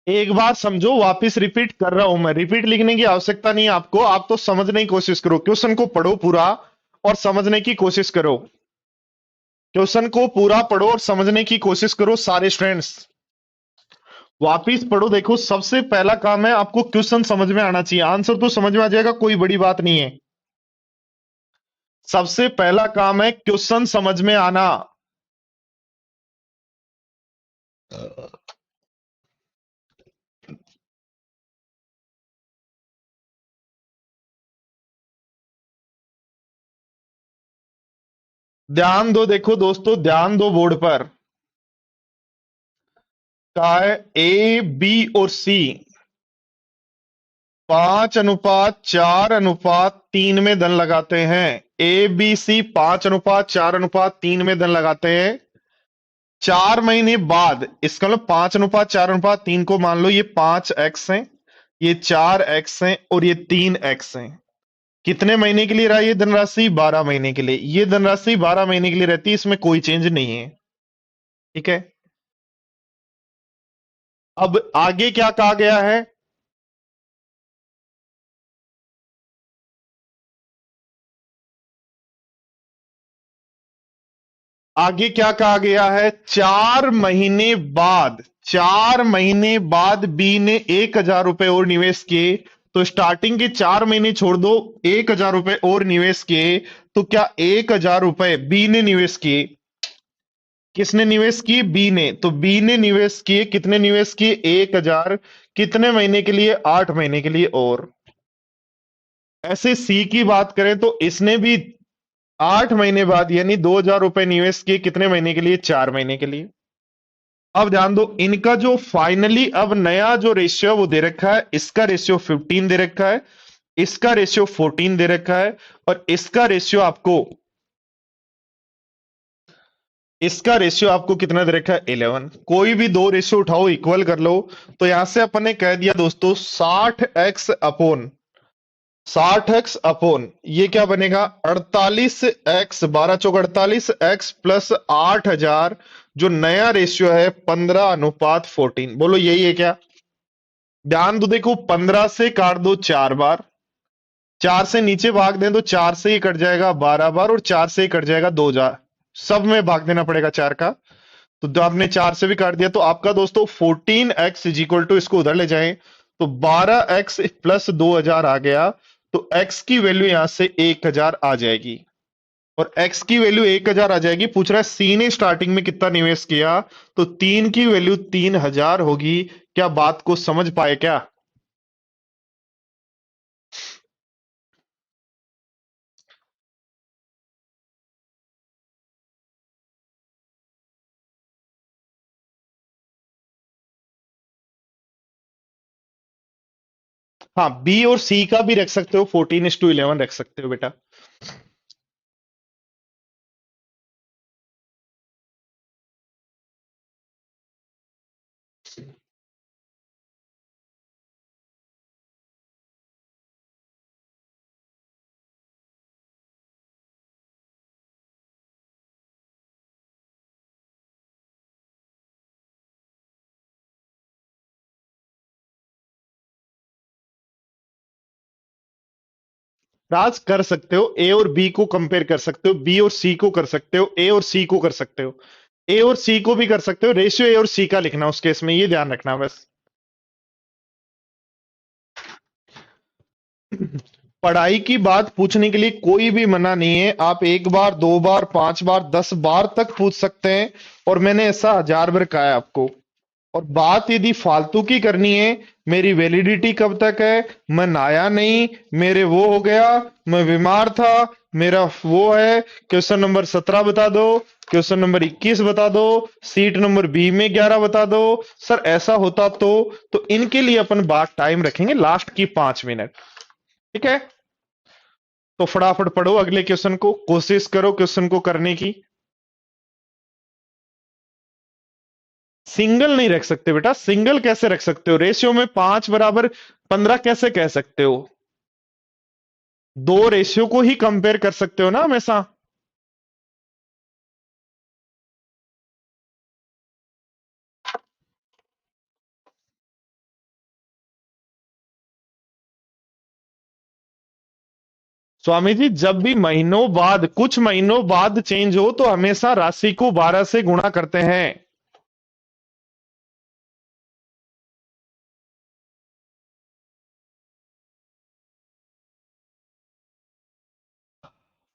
एक बार समझो, वापस रिपीट कर रहा हूं मैं, रिपीट लिखने की आवश्यकता नहीं है आपको, आप तो समझने की कोशिश करो, क्वेश्चन को पढ़ो पूरा और समझने की कोशिश करो। क्वेश्चन को पूरा पढ़ो और समझने की कोशिश करो सारे स्टूडेंट्स। वापिस पढ़ो, देखो सबसे पहला काम है आपको क्वेश्चन समझ में आना चाहिए, आंसर तो समझ में आ जाएगा, कोई बड़ी बात नहीं है। सबसे पहला काम है क्वेश्चन समझ में आना। ध्यान दो, देखो दोस्तों ध्यान दो, बोर्ड पर का है ए बी और सी 5:4:3 में धन लगाते हैं। ए बी सी 5:4:3 में धन लगाते हैं। 4 महीने बाद, इसका मतलब 5:4:3 को मान लो ये 5x है, ये 4x है और ये 3x है। कितने महीने के लिए रहा ये धनराशि? 12 महीने के लिए। ये धनराशि 12 महीने के लिए रहती है, इसमें कोई चेंज नहीं है। ठीक है, अब आगे क्या कहा गया है? आगे क्या कहा गया है? 4 महीने बाद, 4 महीने बाद बी ने 1,000 रुपए और निवेश किए। तो स्टार्टिंग के 4 महीने छोड़ दो, 1,000 रुपए और निवेश किए। तो क्या 1,000 रुपए बी ने निवेश किए? किसने निवेश किए? बी ने। तो बी ने निवेश किए, कितने निवेश किए? 1,000। कितने महीने के लिए? 8 महीने के लिए। और ऐसे सी की बात करें तो इसने भी 8 महीने बाद यानी 2,000 रुपए निवेश किए, कितने महीने के लिए? 4 महीने के लिए। अब ध्यान दो, इनका जो फाइनली अब नया जो रेशियो है वो दे रखा है। इसका रेशियो 15 दे रखा है, इसका रेशियो 14 दे रखा है, और इसका रेशियो आपको कितना दे रखा है? 11। कोई भी दो रेशियो उठाओ, इक्वल कर लो। तो यहां से अपन ने कह दिया दोस्तों 60x अपोन ये क्या बनेगा? 48x, 12 चौक 48x प्लस 8,000। जो नया रेशियो है 15:14। बोलो यही है क्या? ध्यान दो, देखो 15 से काट दो 4 बार, 4 से नीचे भाग दें तो 4 से ही कट जाएगा 12 बार, और 4 से ही कट जाएगा 2,000। सब में भाग देना पड़ेगा 4 का। तो जो आपने 4 से भी काट दिया, तो आपका दोस्तों 14x इज इक्वल टू, इसको उधर ले जाएं तो 12x प्लस 2,000 आ गया। तो x की वैल्यू यहां से 1,000 आ जाएगी, और x की वैल्यू 1,000 आ जाएगी। पूछ रहा है सी ने स्टार्टिंग में कितना निवेश किया, तो 3 की वैल्यू 3,000 होगी। क्या बात को समझ पाए क्या? हाँ, बी और सी का भी रख सकते हो, 14:11 रख सकते हो बेटा। राज कर सकते हो, ए और बी को कंपेयर कर सकते हो, बी और सी को कर सकते हो, ए और सी को कर सकते हो, ए और सी को भी कर सकते हो। रेशियो ए और सी का लिखना उस केस में, ये ध्यान रखना बस। पढ़ाई की बात पूछने के लिए कोई भी मना नहीं है। आप 1 बार, 2 बार, 5 बार, 10 बार तक पूछ सकते हैं, और मैंने ऐसा 1,000 बार कहा है आपको। और बात यदि फालतू की करनी है, मेरी वैलिडिटी कब तक है, मैं नहाया नहीं, मेरे वो हो गया, मैं बीमार था, मेरा वो है, क्वेश्चन नंबर 17 बता दो, क्वेश्चन नंबर 21 बता दो, सीट नंबर बी में 11 बता दो। सर ऐसा होता तो इनके लिए अपन बात टाइम रखेंगे लास्ट की 5 मिनट। ठीक है, तो फटाफट पढ़ो अगले क्वेश्चन को, कोशिश करो क्वेश्चन को करने की। सिंगल नहीं रख सकते बेटा, सिंगल कैसे रख सकते हो? रेशियो में 5 = 15 कैसे कह सकते हो? दो रेशियो को ही कंपेयर कर सकते हो ना हमेशा। स्वामी जी, जब भी महीनों बाद, कुछ महीनों बाद चेंज हो तो हमेशा राशि को 12 से गुणा करते हैं।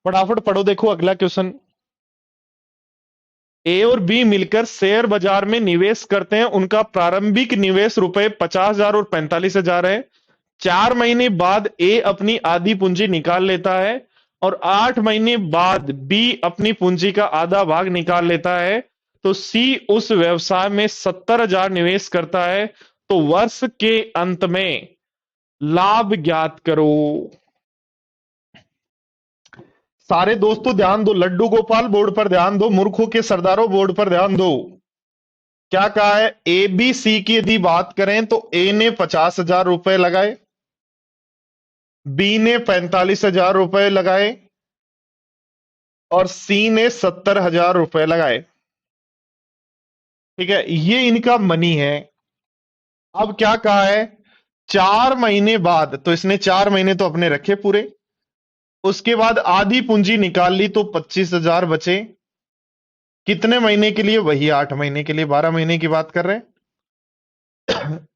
फटाफट पढ़ो, देखो अगला क्वेश्चन। ए और बी मिलकर शेयर बाजार में निवेश करते हैं, उनका प्रारंभिक निवेश रुपए 50,000 और 45,000 है। 4 महीने बाद ए अपनी आधी पूंजी निकाल लेता है, और 8 महीने बाद बी अपनी पूंजी का आधा भाग निकाल लेता है। तो सी उस व्यवसाय में 70,000 निवेश करता है। तो वर्ष के अंत में लाभ ज्ञात करो। सारे दोस्तों ध्यान दो, लड्डू गोपाल बोर्ड पर ध्यान दो, मूर्खों के सरदारों बोर्ड पर ध्यान दो। क्या कहा है? ए बी सी की यदि बात करें तो ए ने 50,000 रुपए लगाए, बी ने 45,000 रुपए लगाए और सी ने 70,000 रुपए लगाए। ठीक है, ये इनका मनी है। अब क्या कहा है? 4 महीने बाद, तो इसने 4 महीने तो अपने रखे पूरे, उसके बाद आधी पूंजी निकाल ली तो 25,000 बचे। कितने महीने के लिए? वही 8 महीने के लिए, 12 महीने की बात कर रहे हैं।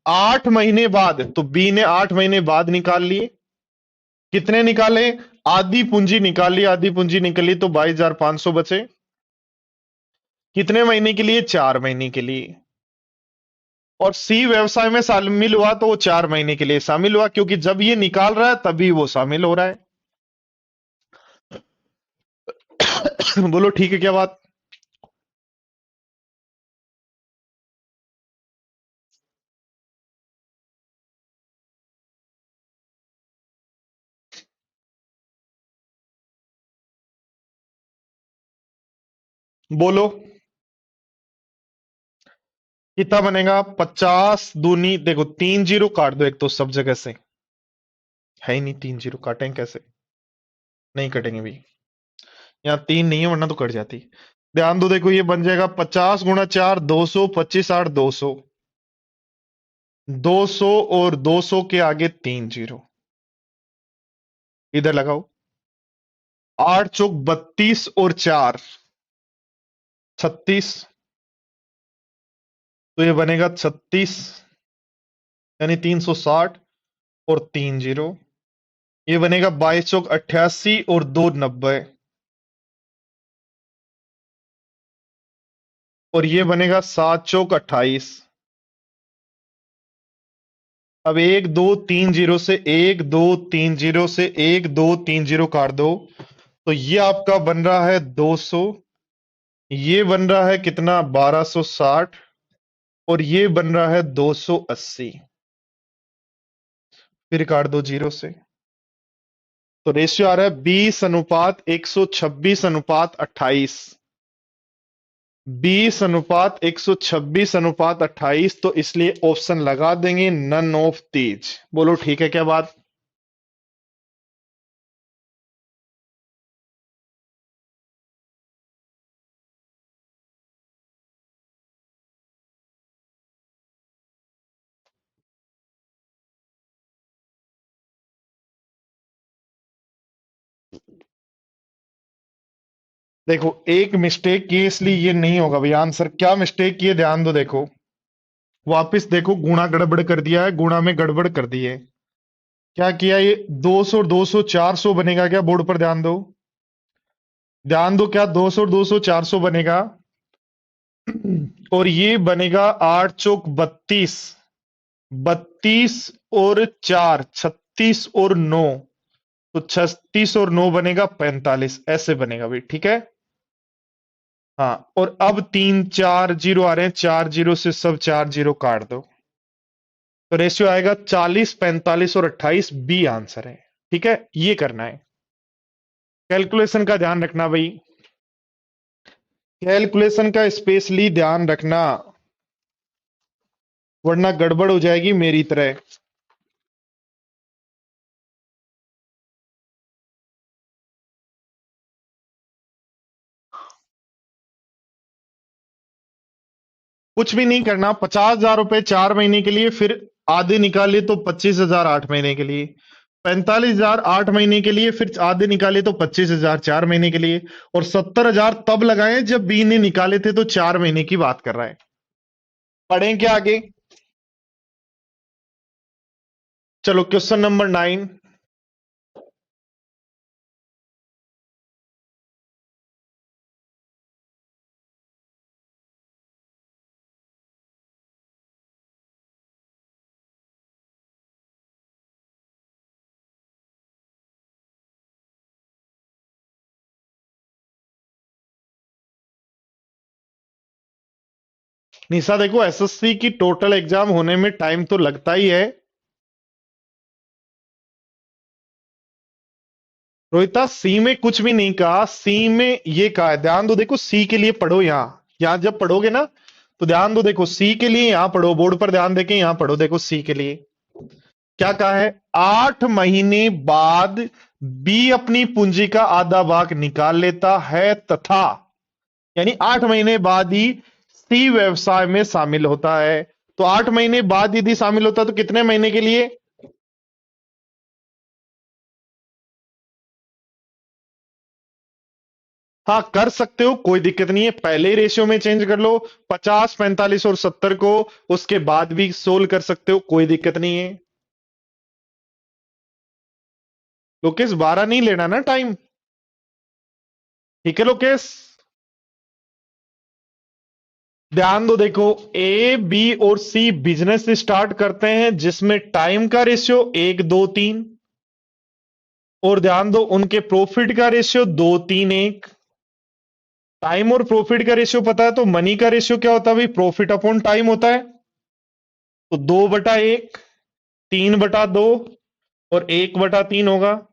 8 महीने बाद, तो बी ने 8 महीने बाद निकाल लिए। कितने निकाले? आधी पूंजी निकाल ली, आधी पूंजी निकली तो 22,500 बचे। कितने महीने के लिए? 4 महीने के लिए। और सी व्यवसाय में शामिल हुआ तो वो 4 महीने के लिए शामिल हुआ, क्योंकि जब ये निकाल रहा है तभी वो शामिल हो रहा है। बोलो ठीक है क्या बात? बोलो कितना बनेगा? 50 दूनी, देखो 3 जीरो काट दो, एक तो सब जगह से है ही नहीं, 3 जीरो काटेंगे कैसे? नहीं कटेंगे भी, यहाँ 3 नहीं है वरना तो कट जाती। ध्यान दो, देखो ये बन जाएगा 50 × 4 200, 25 8 200, 200 और 200 के आगे 3 जीरो, इधर लगाओ। 8 चौक 32 और 4 36, तो ये बनेगा 36, यानी 360 और 3 जीरो, ये बनेगा 22 चौक 88 और 2 90, और ये बनेगा 7 चौक 28। अब 1 2 3 जीरो से 1 2 3 जीरो से 1 2 3 जीरो काट दो, तो ये आपका बन रहा है 200, ये बन रहा है कितना? 1260, और ये बन रहा है 280। फिर काट दो जीरो से, तो रेशियो आ रहा है 20:126:28। 20:126:28, तो इसलिए ऑप्शन लगा देंगे नन ऑफ दीज। बोलो ठीक है क्या बात? देखो एक मिस्टेक की, इसलिए ये नहीं होगा भैया आंसर। क्या मिस्टेक की है? ध्यान दो, देखो वापस देखो, गुणा गड़बड़ कर दिया है, गुणा में गड़बड़ कर दी है। क्या किया? ये 200 200 400 बनेगा क्या? बोर्ड पर ध्यान दो, ध्यान दो, क्या 200 200 400 बनेगा? और ये बनेगा 8 चौक 32, 32 और 4 36 और 9, तो 36 और 9 बनेगा 45, ऐसे बनेगा भाई, ठीक है। हाँ, और अब 3 4 जीरो आ रहे हैं, 4 जीरो से सब 4 जीरो काट दो, तो रेशियो आएगा 40 45 और 28, बी आंसर है। ठीक है, ये करना है। कैलकुलेशन का ध्यान रखना भाई, कैलकुलेशन का स्पेशली ध्यान रखना, वरना गड़बड़ हो जाएगी मेरी तरह। कुछ भी नहीं करना, 50,000 रुपए 4 महीने के लिए, फिर आधे निकाले तो 25,000 8 महीने के लिए, 45,000 8 महीने के लिए, फिर आधे निकाले तो 25,000 4 महीने के लिए, और 70,000 तब लगाए जब बी ने निकाले थे, तो 4 महीने की बात कर रहा है। पढ़ें क्या आगे? चलो क्वेश्चन नंबर 9। निशा देखो, एसएससी की टोटल एग्जाम होने में टाइम तो लगता ही है। रोहिता, सी में कुछ भी नहीं कहा, सी में ये कहा है, ध्यान दो, देखो सी के लिए पढ़ो, यहां यहां जब पढ़ोगे ना, तो ध्यान दो, देखो सी के लिए यहां पढ़ो, बोर्ड पर ध्यान देके यहां पढ़ो, देखो सी के लिए क्या कहा है, 8 महीने बाद बी अपनी पूंजी का आधा भाग निकाल लेता है तथा, यानी 8 महीने बाद ही सी व्यवसाय में शामिल होता है। तो 8 महीने बाद यदि शामिल होता है तो कितने महीने के लिए? हाँ कर सकते हो, कोई दिक्कत नहीं है, पहले ही रेशियो में चेंज कर लो, 50, 45 और 70 को, उसके बाद भी सोल्व कर सकते हो, कोई दिक्कत नहीं है। लोकेश 12 नहीं लेना ना टाइम, ठीक है लोकेश? ध्यान दो, देखो ए बी और सी बिजनेस स्टार्ट करते हैं जिसमें टाइम का रेशियो 1, 2, 3, और ध्यान दो उनके प्रॉफिट का रेशियो 2, 3, 1। टाइम और प्रॉफिट का रेशियो पता है, तो मनी का रेशियो क्या होता है भाई? प्रॉफिट अपॉन टाइम होता है। तो 2/1, 3/2 और 1/3 होगा।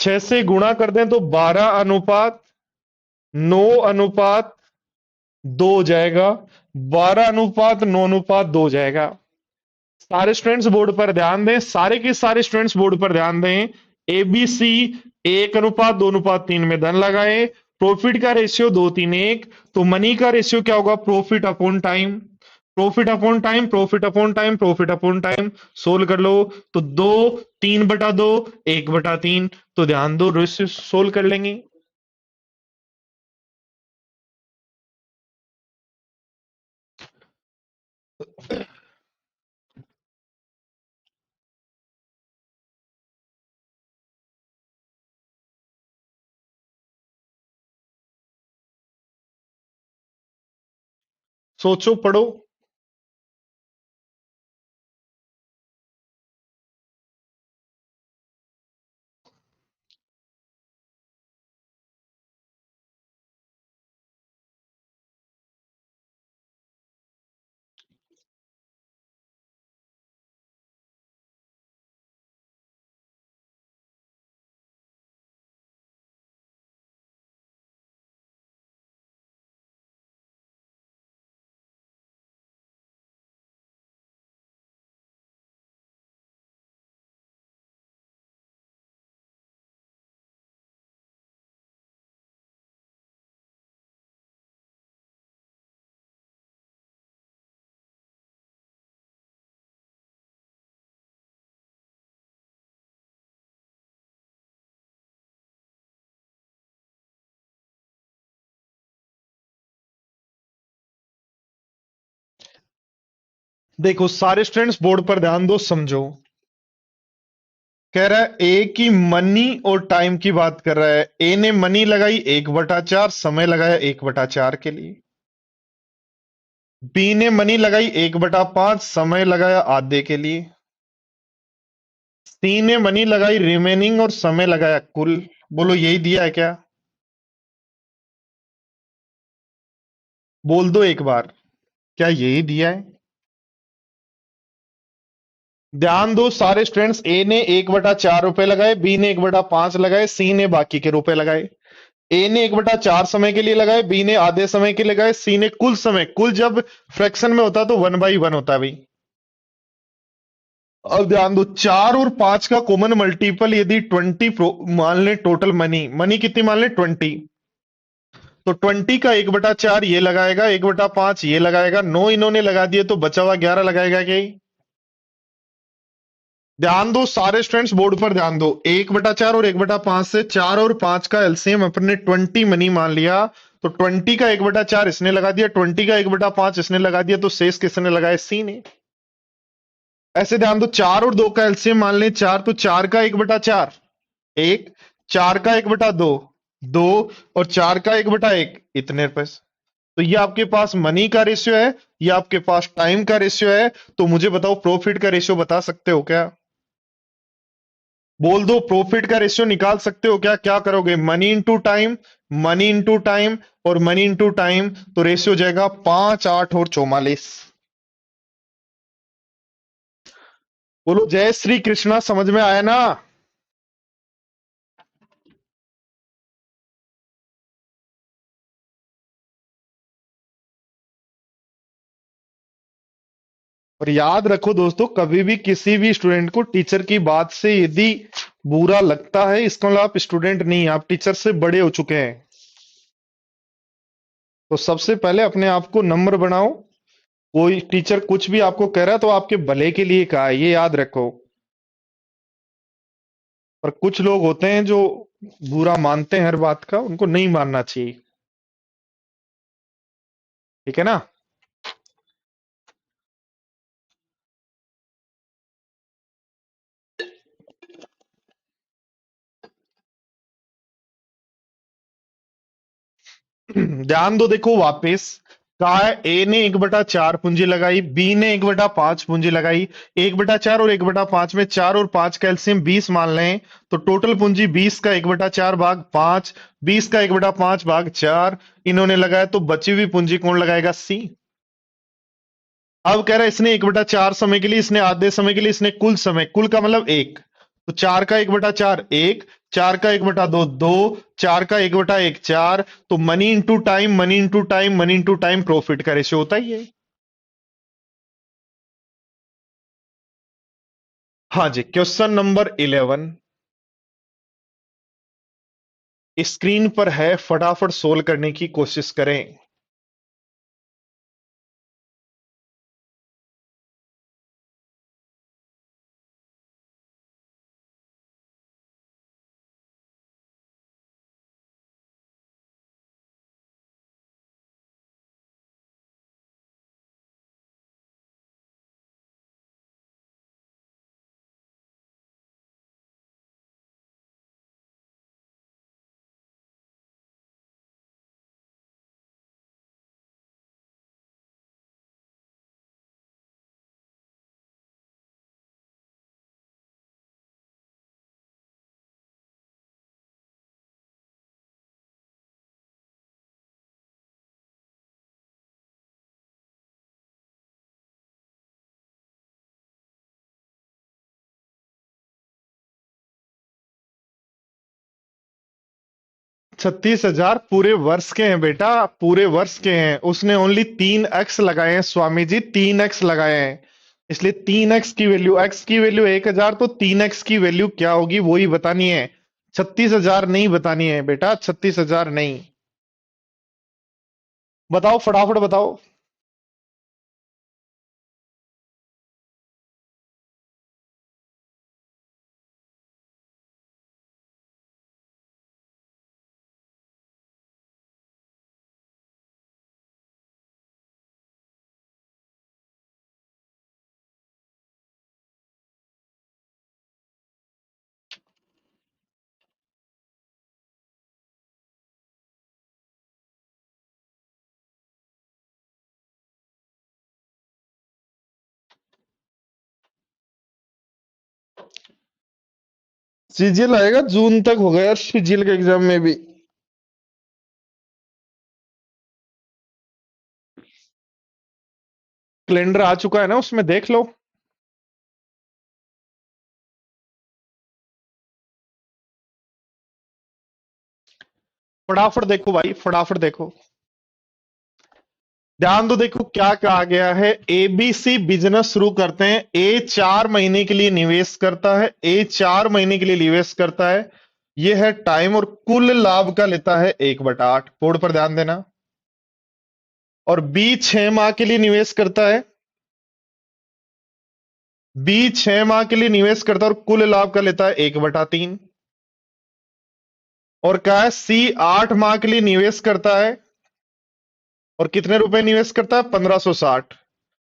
6 से गुणा कर दें तो 12:9:2 हो जाएगा, 12:9:2 जाएगा। सारे स्टूडेंट्स बोर्ड पर ध्यान दें, सारे के सारे स्टूडेंट्स बोर्ड पर ध्यान दें। एबीसी 1:2:3 में धन लगाए, प्रॉफिट का रेशियो 2, 3, 1, तो मनी का रेशियो क्या होगा? Profit upon time, profit upon time, profit upon time, profit upon time, solve कर लो। तो 2, 3/2, 1/3, तो ध्यान दो रेशियो सोल्व कर लेंगे। सोचो, पढ़ो। देखो सारे स्टूडेंट्स बोर्ड पर ध्यान दो, समझो। कह रहा है ए की मनी और टाइम की बात कर रहा है। ए ने मनी लगाई 1/4, समय लगाया 1/4 के लिए। बी ने मनी लगाई 1/5, समय लगाया आधे के लिए। सी ने मनी लगाई रिमेनिंग और समय लगाया कुल। बोलो यही दिया है क्या? बोल दो एक बार, क्या यही दिया है? ध्यान दो सारे स्टूडेंट्स, ए ने 1/4 रुपए लगाए, बी ने 1/5 लगाए, सी ने बाकी के रुपए लगाए। ए ने 1/4 समय के लिए लगाए, बी ने आधे समय के लिए लगाए, सी ने कुल समय, कुल जब फ्रैक्शन में होता है तो 1/1 होता है भाई। अब ध्यान दो, 4 और 5 का कॉमन मल्टीपल यदि 20 मान ले, टोटल मनी, मनी कितनी मान ले? 20। तो 20 का 1/4 ये लगाएगा, 1/5 ये लगाएगा, 9 इन्होंने लगा दिए, तो बचा हुआ 11 लगाएगा क्या ही? ध्यान दो सारे स्टूडेंट्स बोर्ड पर ध्यान दो, 1/4 और 1/5 से 4 और 5 का एलसीएम अपने 20 मनी मान लिया। तो 20 का 1/4 इसने लगा दिया, 20 का 1/5 इसने लगा दिया, तो शेष किसने लगाया? सी ने। ऐसे ध्यान दो, 4 और 2 का एलसीएम मान लें 4, तो 4 का 1/4 1, 4 का 1/2 2, और 4 का 1/1 इतने रुपए। तो ये आपके पास मनी का रेशियो है, ये आपके पास टाइम का रेशियो है। तो मुझे बताओ प्रॉफिट का रेशियो बता सकते हो क्या? बोल दो, प्रॉफिट का रेशियो निकाल सकते हो क्या? क्या करोगे? Money into time, money into time, और मनी इंटू टाइम, तो रेशियो हो जाएगा 5, 8 और 44। बोलो जय श्री कृष्णा, समझ में आया ना? और याद रखो दोस्तों, कभी भी किसी भी स्टूडेंट को टीचर की बात से यदि बुरा लगता है, इसका मतलब आप स्टूडेंट नहीं, आप टीचर से बड़े हो चुके हैं। तो सबसे पहले अपने आप को नम्र बनाओ। कोई टीचर कुछ भी आपको कह रहा है तो आपके भले के लिए कहा है, ये याद रखो। पर कुछ लोग होते हैं जो बुरा मानते हैं हर बात का, उनको नहीं मानना चाहिए। ठीक है ना। ध्यान दो, देखो वापस। कहा है ए ने 1/4 पूंजी लगाई, बी ने 1/5 पूंजी लगाई। 1/4 और 1/5 में 4 और 5 का एलसीएम 20 मान लें, तो टोटल पूंजी 20 का 1/4 भाग 5, 20 का 1/5 भाग 4 इन्होंने लगाया। तो बची हुई पूंजी कौन लगाएगा? सी। अब कह रहा है इसने 1/4 समय के लिए, इसने आधे समय के लिए, इसने कुल समय, कुल का मतलब एक, तो 4 का 1/4 एक, 4 का 1/2 दो, 4 का 1/1 4। तो money into time, money into time, money into time, profit का रेशियो होता ही है। हाँ जी, क्वेश्चन नंबर 11 स्क्रीन पर है, फटाफट सोल्व करने की कोशिश करें। 36,000 पूरे वर्ष के हैं बेटा, पूरे वर्ष के हैं। उसने ओनली 3x लगाए हैं स्वामी जी, 3x लगाए हैं। इसलिए 3x की वैल्यू, x की वैल्यू 1,000, तो 3x की वैल्यू क्या होगी वही बतानी है। 36,000 नहीं बतानी है बेटा, 36,000 नहीं। बताओ फटाफट बताओ। सीजीएल आएगा जून तक, हो गया सीजीएल के एग्जाम में भी। कैलेंडर आ चुका है ना, उसमें देख लो। फटाफट देखो भाई, फटाफट देखो। ध्यान दो, देखो क्या कहा गया है। एबीसी बिजनेस शुरू करते हैं। ए 4 महीने के लिए निवेश करता है, ए 4 महीने के लिए निवेश करता है। यह है टाइम, और कुल लाभ का लेता है 1/8। बोर्ड पर ध्यान देना। और बी 6 माह के लिए निवेश करता है, बी 6 माह के लिए निवेश करता है और कुल लाभ का लेता है 1/3। और क्या है, सी 8 माह के लिए निवेश करता है और कितने रुपए निवेश करता है? 1560।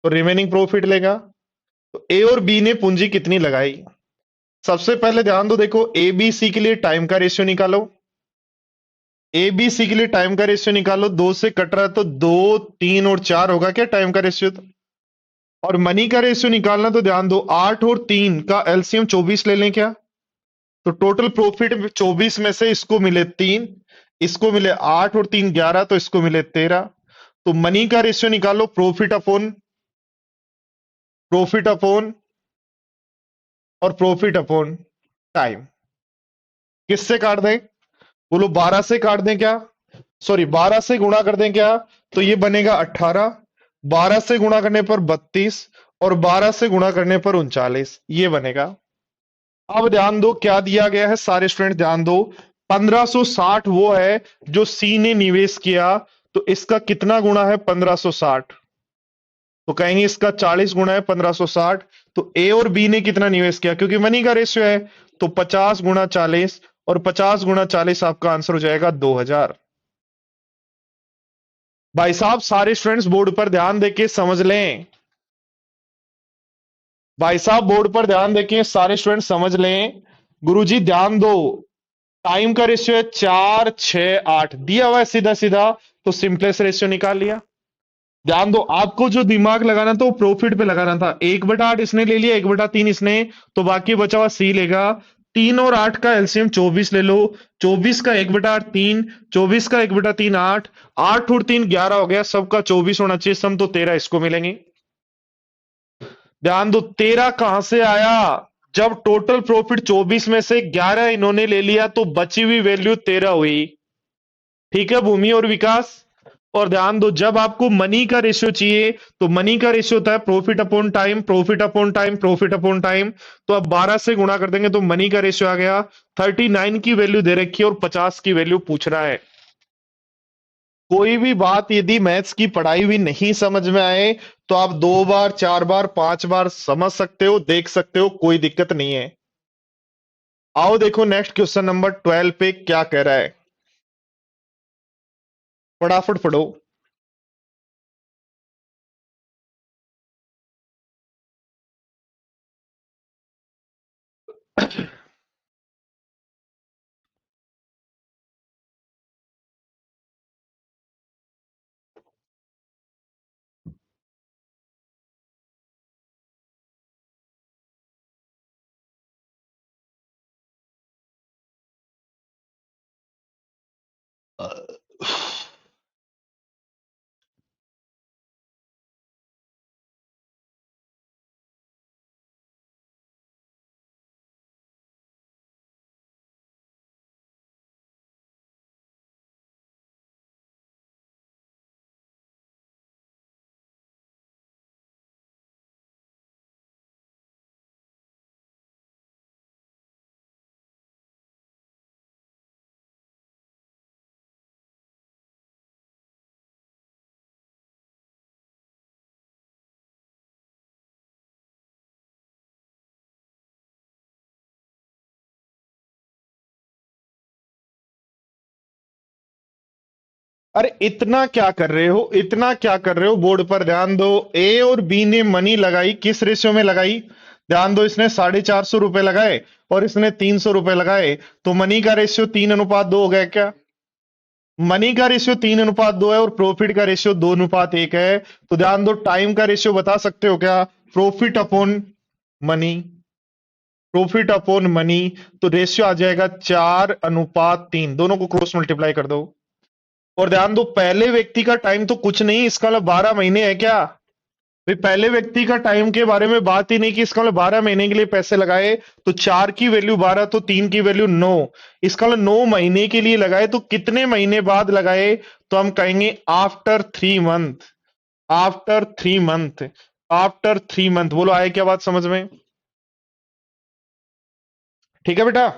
तो रिमेनिंग प्रॉफिट लेगा। तो ए और बी ने पूंजी कितनी लगाई? सबसे पहले ध्यान दो, देखो ए बी सी के लिए टाइम का रेशियो निकालो। ए बी सी के लिए टाइम का रेशियो निकालो। 2 से कट रहा है तो 2, 3 और 4 होगा क्या टाइम का रेशियो? और मनी का रेशियो निकालना, तो ध्यान दो 8 और 3 का एलसीएम 24 ले लें क्या? तो टोटल प्रॉफिट 24 में से इसको मिले 3, इसको मिले 8 और 3 11, तो इसको मिले 13। तो मनी का रेशियो निकालो, प्रॉफिट अपॉन और प्रॉफिट अपॉन टाइम। किससे काट दें? बोलो 12 से काट दें क्या? सॉरी, 12 से गुणा कर दें क्या? तो ये बनेगा 18। 12 से गुणा करने पर 32, और 12 से गुणा करने पर 39, ये बनेगा। अब ध्यान दो क्या दिया गया है, सारे स्टूडेंट ध्यान दो। 1560 वो है जो सी ने निवेश किया, तो इसका कितना गुणा है 1560? तो कहेंगे इसका 40 गुणा है 1560। तो ए और बी ने कितना निवेश किया, क्योंकि मनी का रेशियो है, तो 50 गुणा 40, और 50 गुणा 40 आपका आंसर हो जाएगा 2000। भाई साहब सारे स्टूडेंट्स बोर्ड पर ध्यान देके समझ लें। भाई साहब बोर्ड पर ध्यान देके सारे स्टूडेंट समझ लें। गुरुजी ध्यान दो। टाइम का रेशियो है 4, 6, 8 दिया हुआ है सीधा सीधा, तो सिंपलेस्ट रेशियो निकाल लिया। ध्यान दो, आपको जो दिमाग लगाना था वो प्रॉफिट पे लगाना था। 1/8 इसने ले लिया, 1/3 इसने, तो बाकी बचा हुआ सी लेगा। 3 और 8 का एलसीएम 24 ले लो। 24 का 1/3, 24 का 1/3 8, 8 और 3 11 हो गया, सबका 24 होना चाहिए सम, तो 13 इसको मिलेंगे। ध्यान दो 13 कहां से आया, जब टोटल प्रॉफिट 24 में से 11 इन्होंने ले लिया, तो बची हुई वैल्यू 13 हुई। ठीक है भूमि और विकास। और ध्यान दो जब आपको मनी का रेशियो चाहिए, तो मनी का रेशियो होता है profit upon time, profit upon time, profit upon time. तो अब 12 से गुणा कर देंगे तो मनी का रेशियो आ गया। 39 की वैल्यू दे रखी है और 50 की वैल्यू पूछ रहा है। कोई भी बात यदि मैथ्स की पढ़ाई हुई नहीं समझ में आए, तो आप 2 बार 4 बार 5 बार समझ सकते हो, देख सकते हो, कोई दिक्कत नहीं है। आओ देखो नेक्स्ट क्वेश्चन नंबर 12 पे क्या कह रहा है, फटाफट पढ़ो। अरे इतना क्या कर रहे हो, इतना क्या कर रहे हो, बोर्ड पर ध्यान दो। ए और बी ने मनी लगाई, किस रेशियो में लगाई? ध्यान दो, इसने 450 रुपए लगाए और इसने 300 रुपए लगाए, तो मनी का रेशियो 3:2 हो गया क्या? मनी का रेशियो 3:2 है और प्रॉफिट का रेशियो 2:1 है। तो ध्यान दो टाइम का रेशियो बता सकते हो क्या? Profit upon money, profit upon money. तो रेशियो आ जाएगा 4:3, दोनों को क्रॉस मल्टीप्लाई कर दो। और ध्यान दो पहले व्यक्ति का टाइम तो कुछ नहीं, इसका मतलब 12 महीने है क्या? भाई पहले व्यक्ति का टाइम के बारे में बात ही नहीं कि, इसका मतलब 12 महीने के लिए पैसे लगाए, तो 4 की वैल्यू 12, तो 3 की वैल्यू 9, इसका मतलब 9 महीने के लिए लगाए, तो कितने महीने बाद लगाए? तो हम कहेंगे after 3 month, after 3 month, after 3 month. बोलो आए क्या बात समझ में? ठीक है बेटा।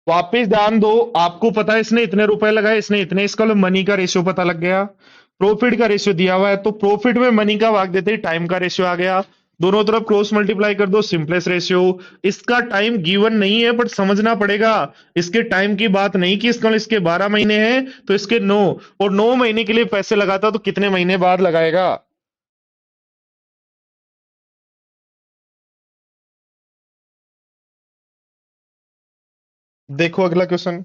वापिस ध्यान दो, आपको पता है इसने इतने रुपए लगाए, इसने इतने, इसका मतलब मनी का रेशियो पता लग गया। प्रॉफिट का रेशियो दिया हुआ है, तो प्रॉफिट में मनी का भाग देते ही टाइम का रेशियो आ गया। दोनों तरफ क्रॉस मल्टीप्लाई कर दो, सिंपलेस्ट रेशियो। इसका टाइम गिवन नहीं है, बट समझना पड़ेगा। इसके टाइम की बात नहीं कि इसका मतलब इसके 12 महीने हैं, तो इसके 9, और 9 महीने के लिए पैसे लगाता तो कितने महीने बाद लगाएगा? देखो अगला क्वेश्चन।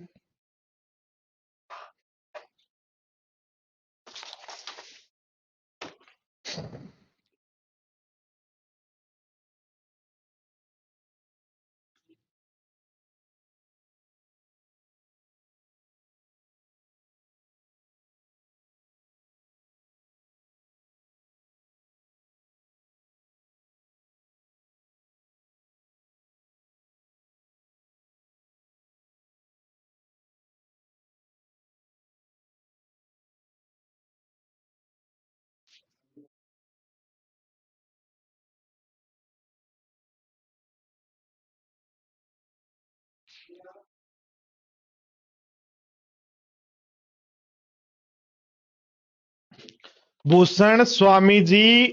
भूषण, स्वामी जी,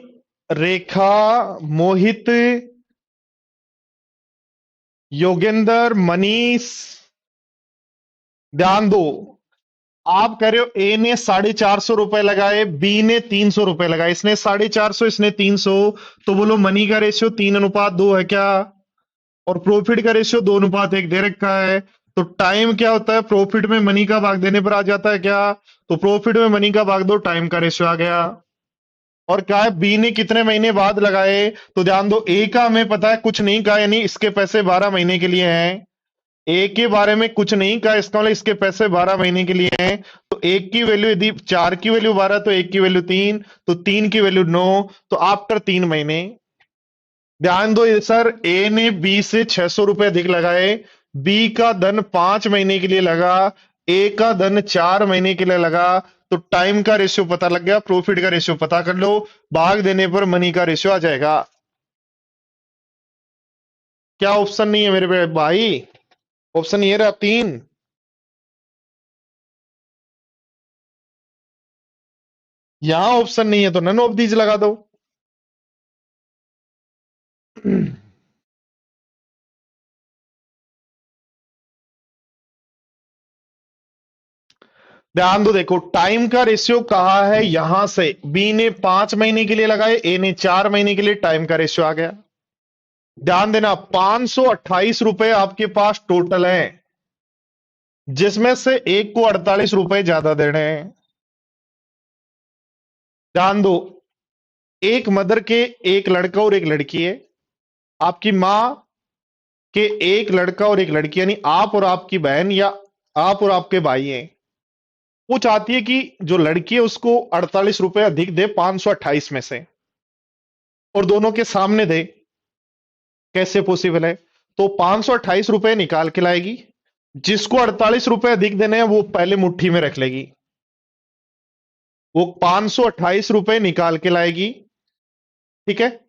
रेखा, मोहित, योगेंद्र, मनीष। ध्यान दो, आप कह रहे हो ए ने 450 रुपए लगाए, बी ने 300 रुपए लगाए, इसने 450, इसने 300। तो बोलो मनी का रेशियो 3:2 है क्या? और प्रॉफिट का रेशियो 2:1 दे रखा है। तो टाइम क्या होता है? प्रॉफिट में मनी का भाग देने पर आ जाता है क्या? तो प्रॉफिट में मनी का भाग दो, टाइम का रेशियो आ गया। और क्या है, बी ने कितने महीने बाद लगाए? तो ध्यान दो, ए का हमें पता है कुछ नहीं कहा, यानी इसके पैसे 12 महीने के लिए हैं। ए के बारे में कुछ नहीं कहा, इसका मतलब इसके पैसे 12 महीने के लिए हैं। तो एक की वैल्यू, यदि 4 की वैल्यू 12 तो एक की वैल्यू 3, तो 3 की वैल्यू 9। तो आफ्टर 3 महीने। ध्यान दो ये सर, ए ने बी से 600 रुपए अधिक लगाए, बी का धन 5 महीने के लिए लगा, ए का धन 4 महीने के लिए लगा। तो टाइम का रेशियो पता लग गया, प्रॉफिट का रेशियो पता कर लो, भाग देने पर मनी का रेशियो आ जाएगा। क्या ऑप्शन नहीं है मेरे भाई? ऑप्शन ये रहा 3। यहां ऑप्शन नहीं है तो नन ऑफ दीज लगा दो। ध्यान दो, देखो टाइम का रेशियो कहा है यहां से, बी ने 5 महीने के लिए लगाए, ए ने 4 महीने के लिए, टाइम का रेशियो आ गया। ध्यान देना, 528 रुपए आपके पास टोटल है, जिसमें से एक को 48 रुपए ज्यादा देने हैं। ध्यान दो, एक मदर के एक लड़का और एक लड़की है, आपकी मां के एक लड़का और एक लड़की, यानी आप और आपकी बहन, या आप और आपके भाई हैं। वो चाहती है कि जो लड़की है उसको 48 रुपए अधिक दे 528 में से, और दोनों के सामने दे। कैसे पॉसिबल है? तो 528 रुपए निकाल के लाएगी, जिसको 48 रुपए अधिक देने हैं वो पहले मुट्ठी में रख लेगी। वो 528 रुपए निकाल के लाएगी, ठीक है,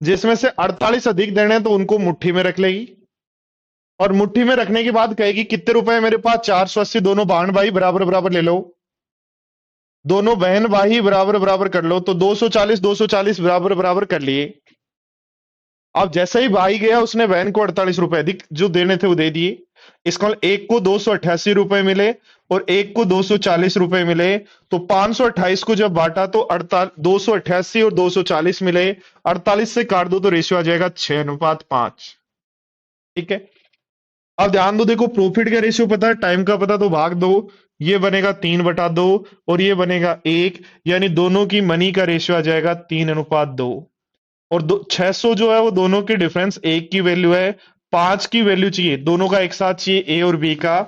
जिसमें से 48 अधिक देने हैं तो उनको मुट्ठी में रख लेगी। और मुट्ठी में रखने के बाद कहेगी कितने रुपए है मेरे पास? 480। दोनों बहन भाई बराबर बराबर ले लो, दोनों बहन भाई बराबर बराबर कर लो, तो 240 240 बराबर बराबर कर लिए। अब जैसे ही भाई गया, उसने बहन को 48 रुपए अधिक जो देने थे वो दे दिए। इसका मतलब एक को 288 रुपए मिले और एक को 240 रुपए मिले। तो 528 को जब बांटा तो 288 और 240 मिले, 48 से काट दो तो रेशियो आ जाएगा 6:5। ठीक है, अब ध्यान दो, देखो प्रॉफिट का रेशियो पता है, टाइम का पता, तो भाग दो। ये बनेगा 3/2 और ये बनेगा 1, यानी दोनों की मनी का रेशियो आ जाएगा 3:2। और 600 जो है वो दोनों की डिफरेंस, एक की वैल्यू है, 5 की वैल्यू चाहिए, दोनों का एक साथ चाहिए, ए और बी का।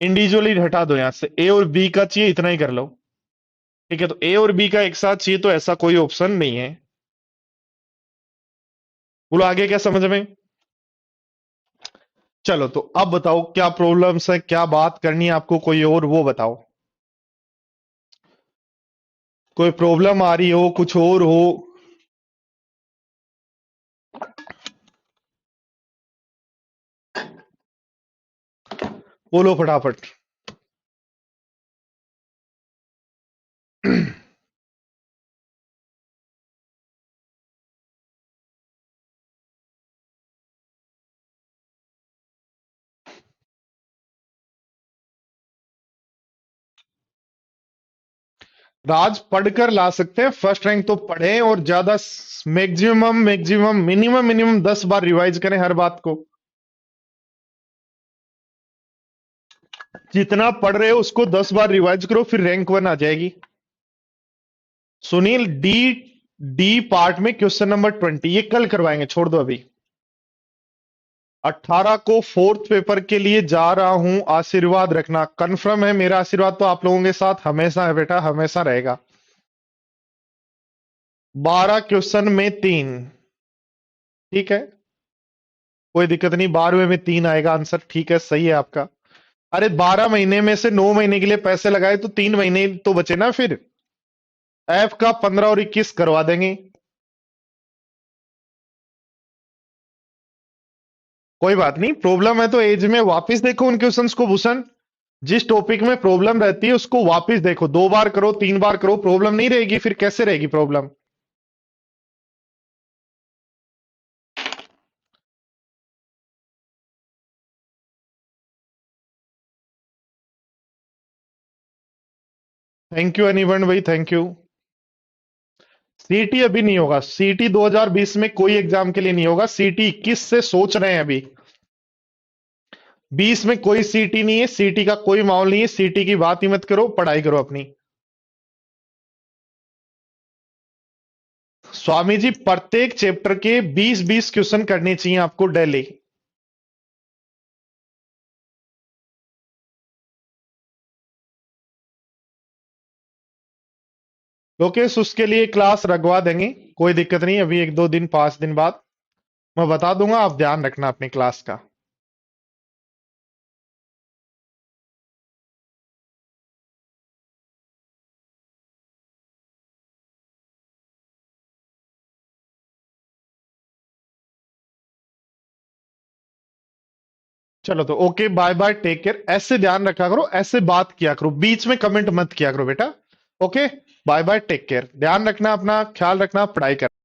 इंडिविजुअली हटा दो, यहां से ए और बी का चाहिए, इतना ही कर लो। ठीक है, तो ए और बी का एक साथ चाहिए, तो ऐसा कोई ऑप्शन नहीं है। बोलो आगे क्या समझ में? चलो, तो अब बताओ क्या प्रॉब्लम्स है, क्या बात करनी है आपको, कोई और वो बताओ। कोई प्रॉब्लम आ रही हो, कुछ और हो? बोलो फटाफट। राज पढ़कर ला सकते हैं, फर्स्ट रैंक तो पढ़े, और ज्यादा मैक्सिमम मैक्सिमम मिनिमम मिनिमम 10 बार रिवाइज करें हर बात को। जितना पढ़ रहे हो उसको 10 बार रिवाइज करो, फिर रैंक 1 आ जाएगी। सुनील, डी डी पार्ट में क्वेश्चन नंबर 20 ये कल करवाएंगे, छोड़ दो अभी। 18 को फोर्थ पेपर के लिए जा रहा हूं, आशीर्वाद रखना। कंफर्म है, मेरा आशीर्वाद तो आप लोगों के साथ हमेशा है बेटा, हमेशा रहेगा। 12 क्वेश्चन में 3। ठीक है, कोई दिक्कत नहीं, 12वें में 3 आएगा आंसर, ठीक है, सही है आपका। अरे 12 महीने में से 9 महीने के लिए पैसे लगाए तो 3 महीने तो बचे ना फिर। एफ का 15 और 21 करवा देंगे। कोई बात नहीं, प्रॉब्लम है तो एज में वापस देखो उन क्वेश्चंस को भूषण। जिस टॉपिक में प्रॉब्लम रहती है उसको वापस देखो, 2 बार करो 3 बार करो, प्रॉब्लम नहीं रहेगी, फिर कैसे रहेगी प्रॉब्लम। थैंक यू अनिवन भाई, थैंक यू। सीटी अभी नहीं होगा, सीटी 2020 में कोई एग्जाम के लिए नहीं होगा, सीटी 21 से सोच रहे हैं अभी। 20 में कोई सीटी नहीं है, सीटी का कोई माहौल नहीं है, सीटी की बात ही मत करो, पढ़ाई करो अपनी। स्वामी जी प्रत्येक चैप्टर के 20-20 क्वेश्चन करने चाहिए आपको डेली। लोकेश उसके लिए क्लास रखवा देंगे, कोई दिक्कत नहीं, अभी 1-2 दिन 5 दिन बाद मैं बता दूंगा, आप ध्यान रखना अपनी क्लास का। चलो तो okay, bye bye, take care. ऐसे ध्यान रखा करो, ऐसे बात किया करो, बीच में कमेंट मत किया करो बेटा। Okay, bye bye, take care, ध्यान रखना अपना, ख्याल रखना, पढ़ाई कर।